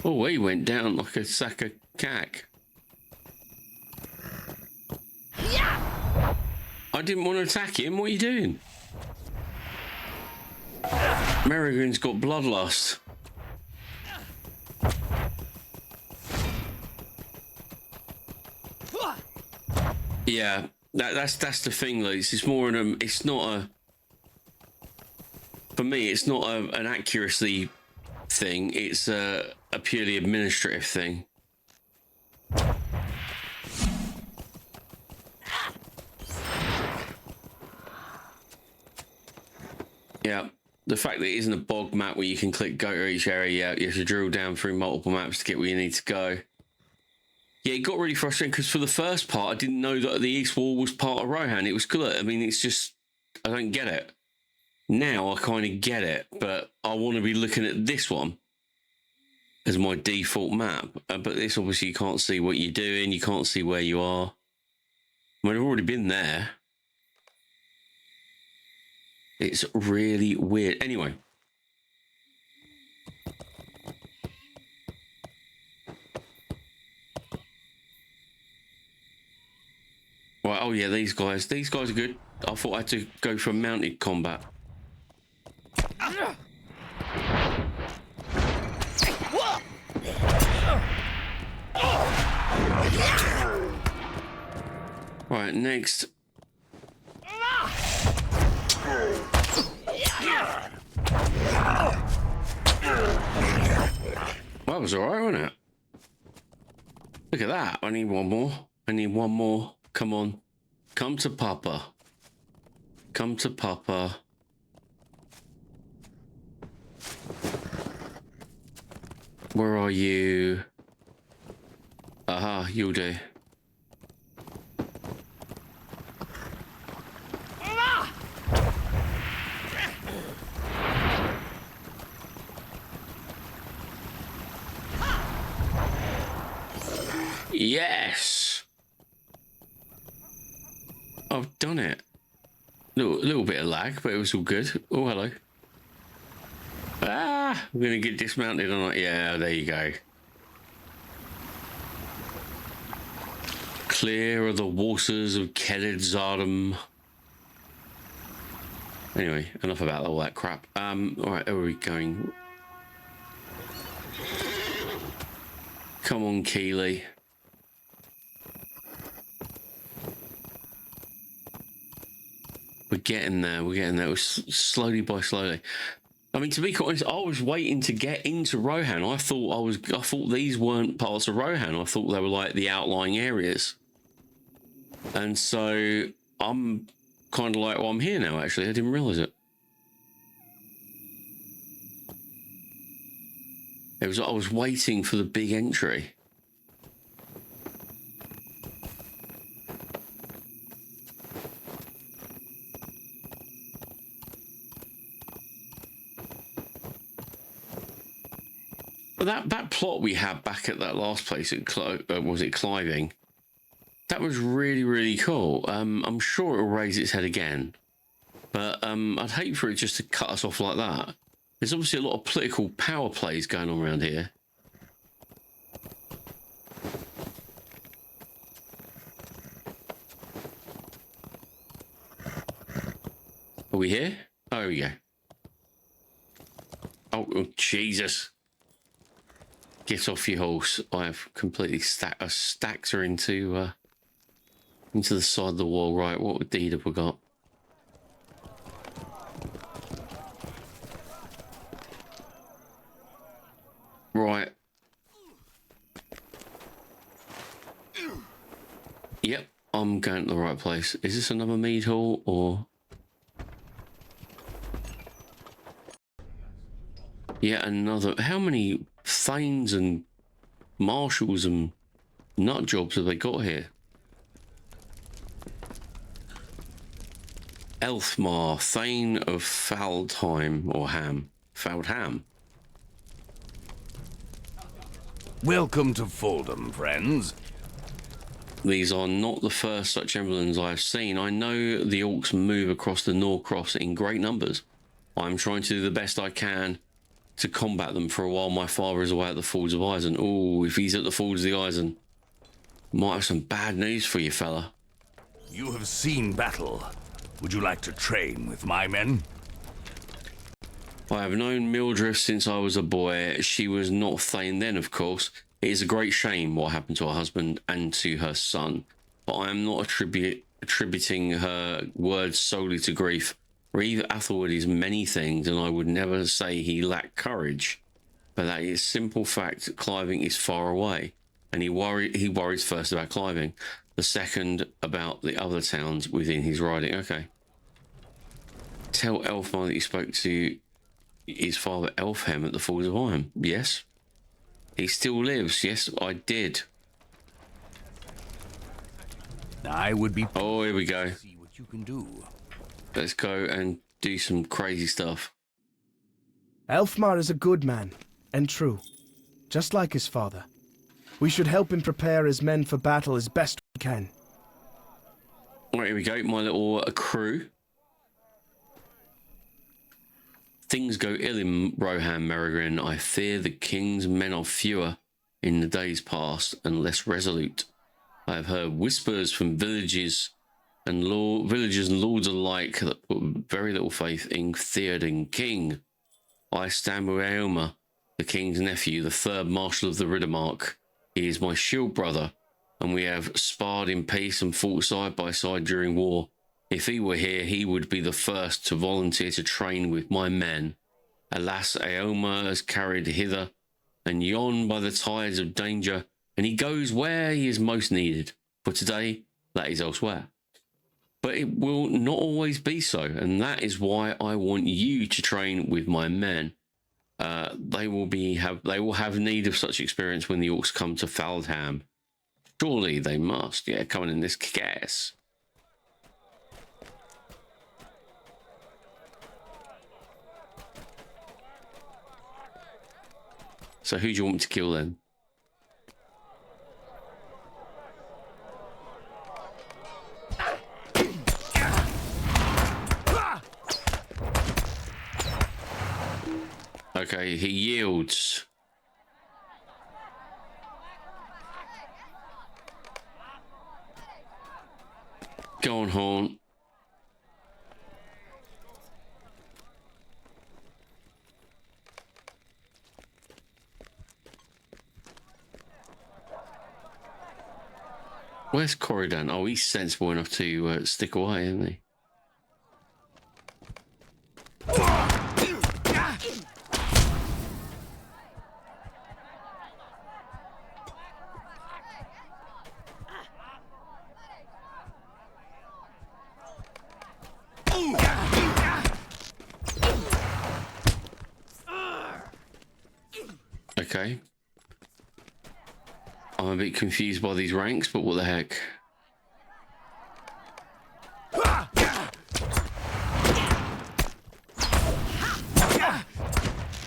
Oh, he went down like a sack of cack. I didn't want to attack him. What are you doing? Merrigan's got bloodlust. Yeah, that's the thing, though. It's more it's not a. For me, it's not an accuracy thing. It's a purely administrative thing. Yeah, the fact that it isn't a bog map where you can click go to each area, you have to drill down through multiple maps to get where you need to go. Yeah, it got really frustrating because for the first part, I didn't know that the East Wall was part of Rohan. It was good. I mean, it's just, I don't get it. Now I kind of get it, but I want to be looking at this one as my default map. But this, obviously, you can't see what you're doing. You can't see where you are. I mean, I've already been there. It's really weird. Anyway. Right, oh yeah, these guys are good. I thought I had to go for mounted combat. Right, next. Well, that was alright, wasn't it? Look at that. I need one more. I need one more. Come on. Come to Papa. Come to Papa. Where are you? Aha, you'll do. Yes! I've done it. Little bit of lag, but it was all good. Oh, hello. Ah! I'm gonna get dismounted on it. Yeah, there you go. Clear of the waters of Keled Zardam. Anyway, enough about all that crap. Alright, where are we going? Come on, Keeley. We're getting there. We're getting there. It was slowly by slowly. I mean, to be quite honest, I was waiting to get into Rohan. I thought these weren't parts of Rohan. I thought they were like the outlying areas. And so I'm kind of like, well, I'm here now. Actually, I didn't realize it. I was waiting for the big entry. That plot we had back at that last place at was it Cliving? That was really, really cool. I'm sure it'll raise its head again, but I'd hate for it just to cut us off like that. There's obviously a lot of political power plays going on around here. Are we here? Oh, here we go. Oh, Jesus. Get off your horse. I have completely stacked her into the side of the wall. Right, what deed have we got? Right. Yep, I'm going to the right place. Is this another mead hall or... Yeah, another... How many thanes and marshals and nut jobs have they got here? Elfmar, Thane of Faldheim or Ham. Faldham. Welcome to Foldham, friends. These are not the first such emblems I have seen. I know the orcs move across the Norcross in great numbers. I'm trying to do the best I can to combat them for a while my father is away at the Falls of Isen. Oh, if he's at the Falls of the Isen, might have some bad news for you, fella. You have seen battle. Would you like to train with my men? I have known Mildred since I was a boy. She was not Thane then, of course. It is a great shame what happened to her husband and to her son, but I am not attributing her words solely to grief. Reeve Athelwood is many things, and I would never say he lacked courage, but that is simple fact that Cliving is far away, and he worries first about Cliving, the second about the other towns within his riding. Okay. Tell Elfmar that you spoke to his father Elfhem at the Falls of Iron. Yes. He still lives. Yes, I did. I would be... Oh, here we go. See what you can do. Let's go and do some crazy stuff. Elfmar is a good man, and true, just like his father. We should help him prepare his men for battle as best we can. Right, here we go, my little crew. Things go ill in Rohan Merigrin. I fear the king's men are fewer in the days past and less resolute. I have heard whispers from villagers and lords alike that put very little faith in Theoden King. I stand with Aomer, the king's nephew, the third marshal of the Riddermark. He is my shield brother, and we have sparred in peace and fought side by side during war. If he were here, he would be the first to volunteer to train with my men. Alas, Aomer has carried hither and yon by the tides of danger, and he goes where he is most needed. For today, that is elsewhere. But it will not always be so, and that is why I want you to train with my men. They will have need of such experience when the orcs come to Faldham. Surely they must. Yeah, coming in this kick-ass. So who do you want me to kill then? Okay, he yields. Go on, Horn. Where's Corridan? Oh, he's sensible enough to stick away, isn't he? Okay. I'm a bit confused by these ranks, but what the heck?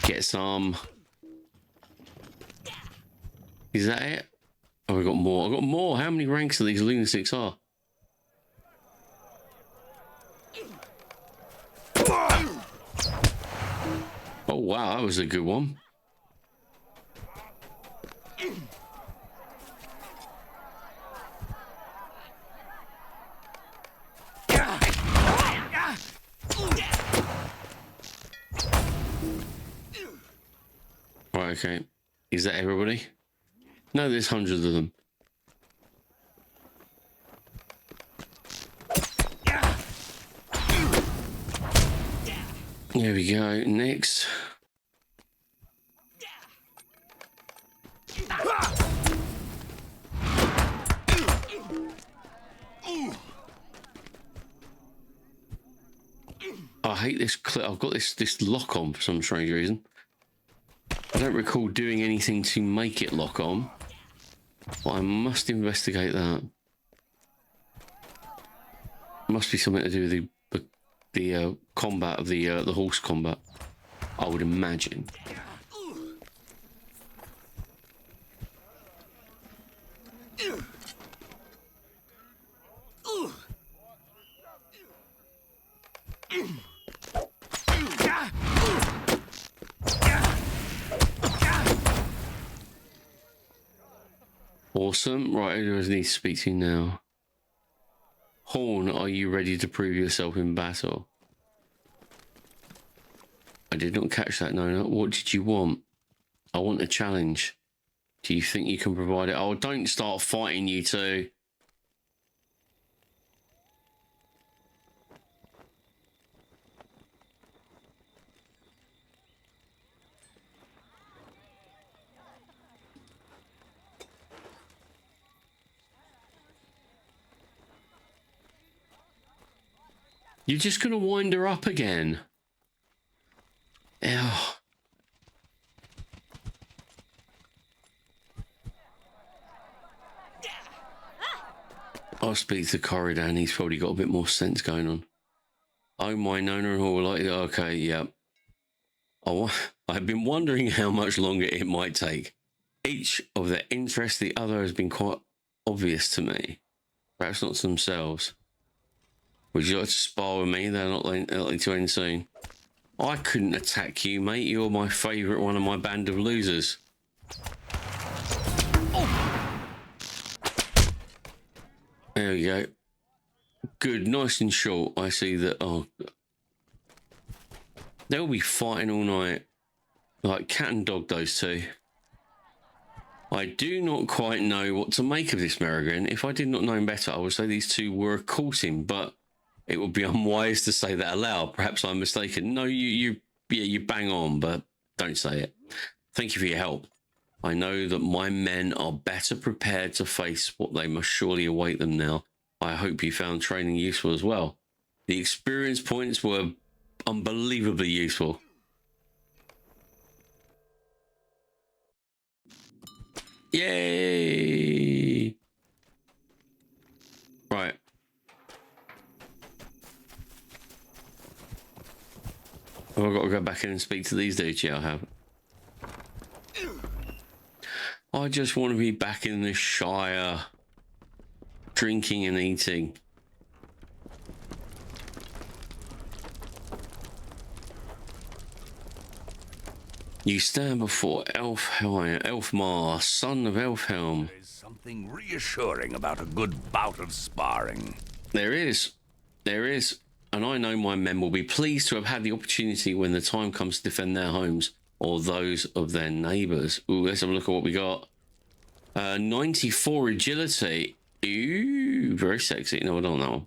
Get some. Is that it? Oh, we got more. I got more. How many ranks of these lunatics are? Oh wow, that was a good one. Right, okay. Is that everybody? No, there's hundreds of them. There we go. Next. I hate this clip. I've got this lock on for some strange reason. I don't recall doing anything to make it lock on, but I must investigate that. Must be something to do with the combat of the horse combat, I would imagine. Awesome. Right, who does I need to speak to now? Horn, are you ready to prove yourself in battle? I did not catch that, no. What did you want? I want a challenge. Do you think you can provide it? Oh, don't start fighting, you two. You're just going to wind her up again. Ew. I'll speak to Corridan. He's probably got a bit more sense going on. Oh, my Nona and all like, okay, yeah. I've been wondering how much longer it might take. Each of their interests, the other has been quite obvious to me. Perhaps not to themselves. Would you like to spar with me? They're not likely to end soon. I couldn't attack you, mate. You're my favourite one of my band of losers. There we go. Good, nice and short. I see that. Oh, they'll be fighting all night. Like cat and dog, those two. I do not quite know what to make of this Merrigan. If I did not know him better, I would say these two were courting, but it would be unwise to say that aloud. Perhaps I'm mistaken. No, you bang on, but don't say it. Thank you for your help. I know that my men are better prepared to face what they must surely await them now. I hope you found training useful as well. The experience points were unbelievably useful. Yay! Right. Have I got to go back in and speak to these dudes? Yeah, I have. I just want to be back in the Shire, drinking and eating. You stand before Elfmar, son of Elfhelm. There's something reassuring about a good bout of sparring. There is. There is. And I know my men will be pleased to have had the opportunity when the time comes to defend their homes or those of their neighbours. Ooh, let's have a look at what we got. 94 agility. Ooh, very sexy. No, I don't know.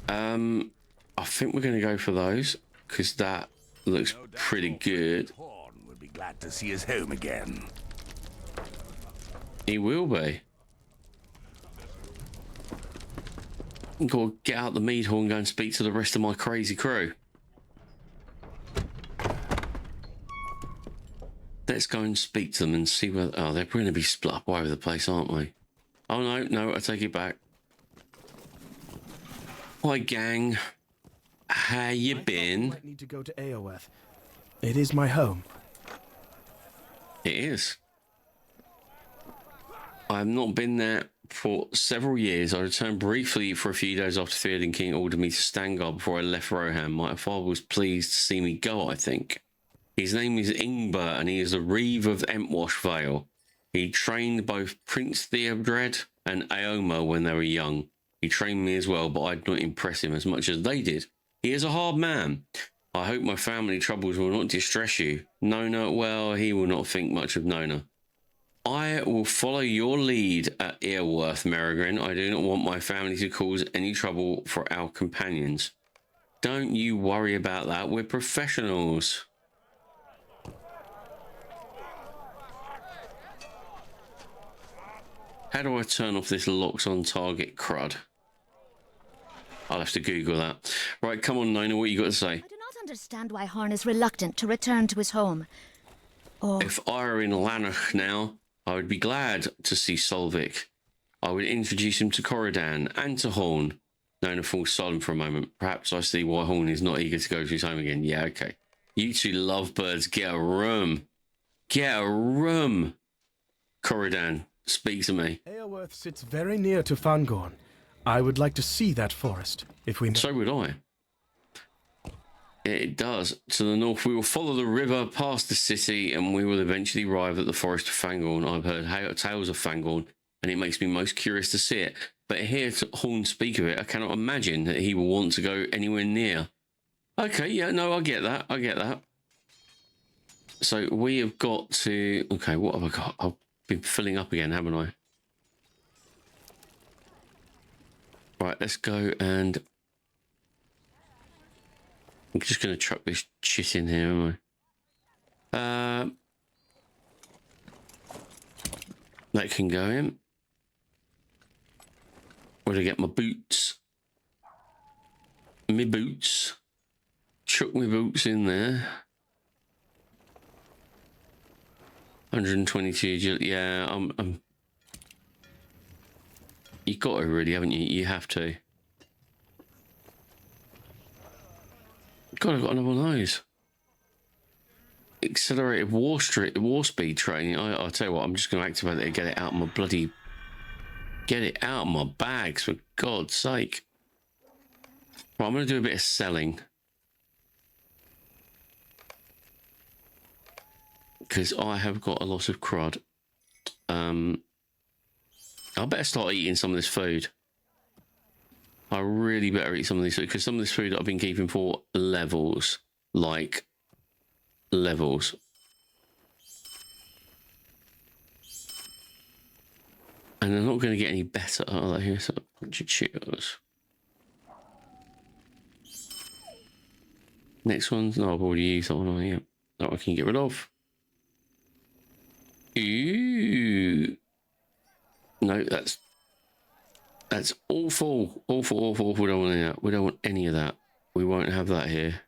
I think we're going to go for those because that looks pretty good. Horn would be glad to see his home again. He will be. Go get out the mead hall and go and speak to the rest of my crazy crew. Let's go and speak to them and see whether... Oh, they're going to be split up all over the place, aren't we? Oh, no, I take it back. Hi, gang. How you been? I need to go to Aoeth. It is my home. It is. I have not been there for several years. I returned briefly for a few days after Theoden King ordered me to stand guard before I left Rohan. My father was pleased to see me go, I think. His name is Ingber, and he is the Reeve of Entwash Vale. He trained both Prince Theodred and Aoma when they were young. He trained me as well, but I did not impress him as much as they did. He is a hard man. I hope my family troubles will not distress you. Nona, well, he will not think much of Nona. I will follow your lead at Earworth, Merrigan. I do not want my family to cause any trouble for our companions. Don't you worry about that. We're professionals. How do I turn off this locks on target crud? I'll have to Google that. Right, come on, Nona, what you got to say? I do not understand why Horn is reluctant to return to his home. Or If I were in Lanark now, I would be glad to see Solvik. I would introduce him to Corridan and to Horn. Nona falls silent for a moment. Perhaps I see why Horn is not eager to go to his home again. Yeah, okay. You two lovebirds, get a room. Get a room. Corridan, speak to me. Earworth sits very near to Fangorn. I would like to see that forest, if we may. So would I. It does. To the north, we will follow the river past the city and we will eventually arrive at the forest of Fangorn. I've heard tales of Fangorn and it makes me most curious to see it. But hear Horn speak of it, I cannot imagine that he will want to go anywhere near. Okay, yeah, no, I get that. I get that. So we have got to... Okay, what have I got? I've been filling up again, haven't I? Right, let's go and... I'm just going to chuck this shit in here, am I? That can go in. Where do I get my boots? Me boots. Chuck my boots in there. 122 agility. Yeah, I'm... You got to really, haven't you? You have to. God, I've got another one of those. Accelerated war speed training. I'll tell you what, I'm just going to activate it and get it out of my bloody... Get it out of my bags, for God's sake. Right, I'm going to do a bit of selling. Because I have got a lot of crud. I better start eating some of this food. I really better eat some of this food, because some of this food I've been keeping for levels. Like, levels. And they're not going to get any better, are they? Here's a bunch of Cheetos. Next one's... No, I've already used that one on here. That I can get rid of. Ooh. No, that's awful. Awful. We don't want any of that. We don't want any of that. We won't have that here.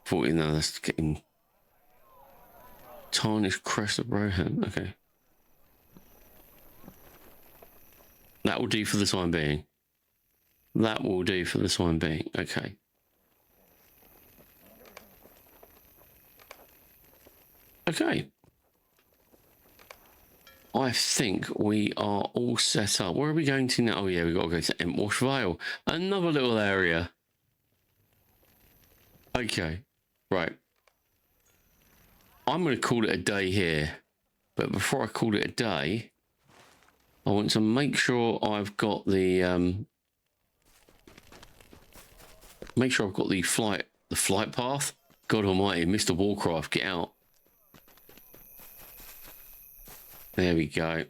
40, no, that's getting... Tarnished crest of Rohan. Okay. That will do for the time being. That will do for the time being. Okay. Okay. I think we are all set up. Where are we going to now? Oh yeah, we've got to go to Entwash Vale. Another little area. Okay. Right. I'm going to call it a day here. But before I call it a day, I want to make sure I've got the flight path. God almighty, Mr. Warcraft, get out. There we go.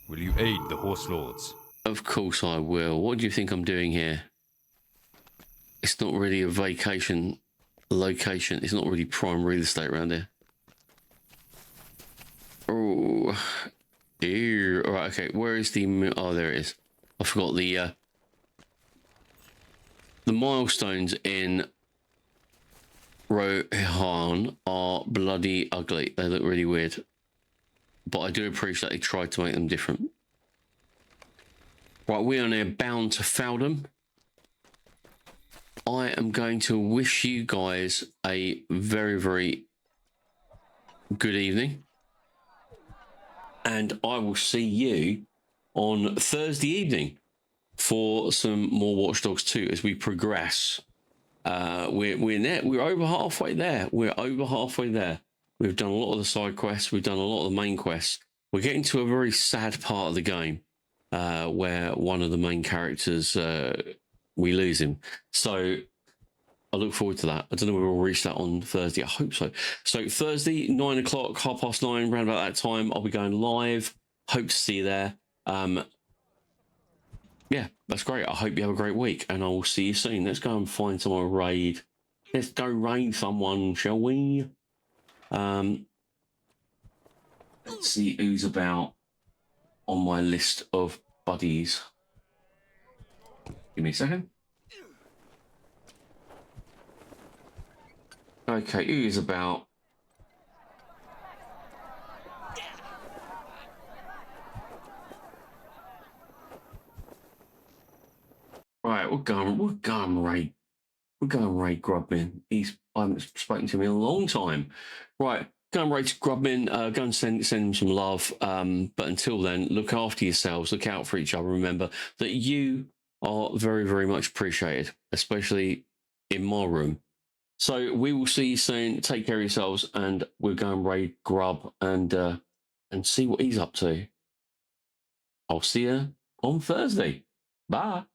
Will you aid the horse lords? Of course I will. What do you think I'm doing here? It's not really a vacation location. It's not really prime real estate around here. Oh, ew. All right, okay. Where is the... Oh, there it is. I forgot the milestones in Rohan are bloody ugly. They look really weird. But I do appreciate they tried to make them different. Right, we are now bound to Faldham. I am going to wish you guys a very, very good evening. And I will see you on Thursday evening for some more Watch Dogs 2 as we progress. We're over halfway there. We're over halfway there. We've done a lot of the side quests. We've done a lot of the main quests. We're getting to a very sad part of the game where one of the main characters we lose him. So I look forward to that. I don't know whether we'll reach that on Thursday. I hope so. So Thursday, 9 o'clock, 9:30, around about that time, I'll be going live. Hope to see you there. Yeah, that's great. I hope you have a great week, and I will see you soon. Let's go and find someone to raid. Let's go raid someone, shall we? Let's see who's about on my list of buddies. Give me a second. Okay, who is about? Right, we're going raid Grubman. I haven't spoken to him in a long time. Right, go and raid Grubman. Go and send him some love. But until then, look after yourselves. Look out for each other. Remember that you are very, very much appreciated, especially in my room. So we will see you soon. Take care of yourselves, and we'll go and raid Grub and see what he's up to. I'll see you on Thursday. Bye.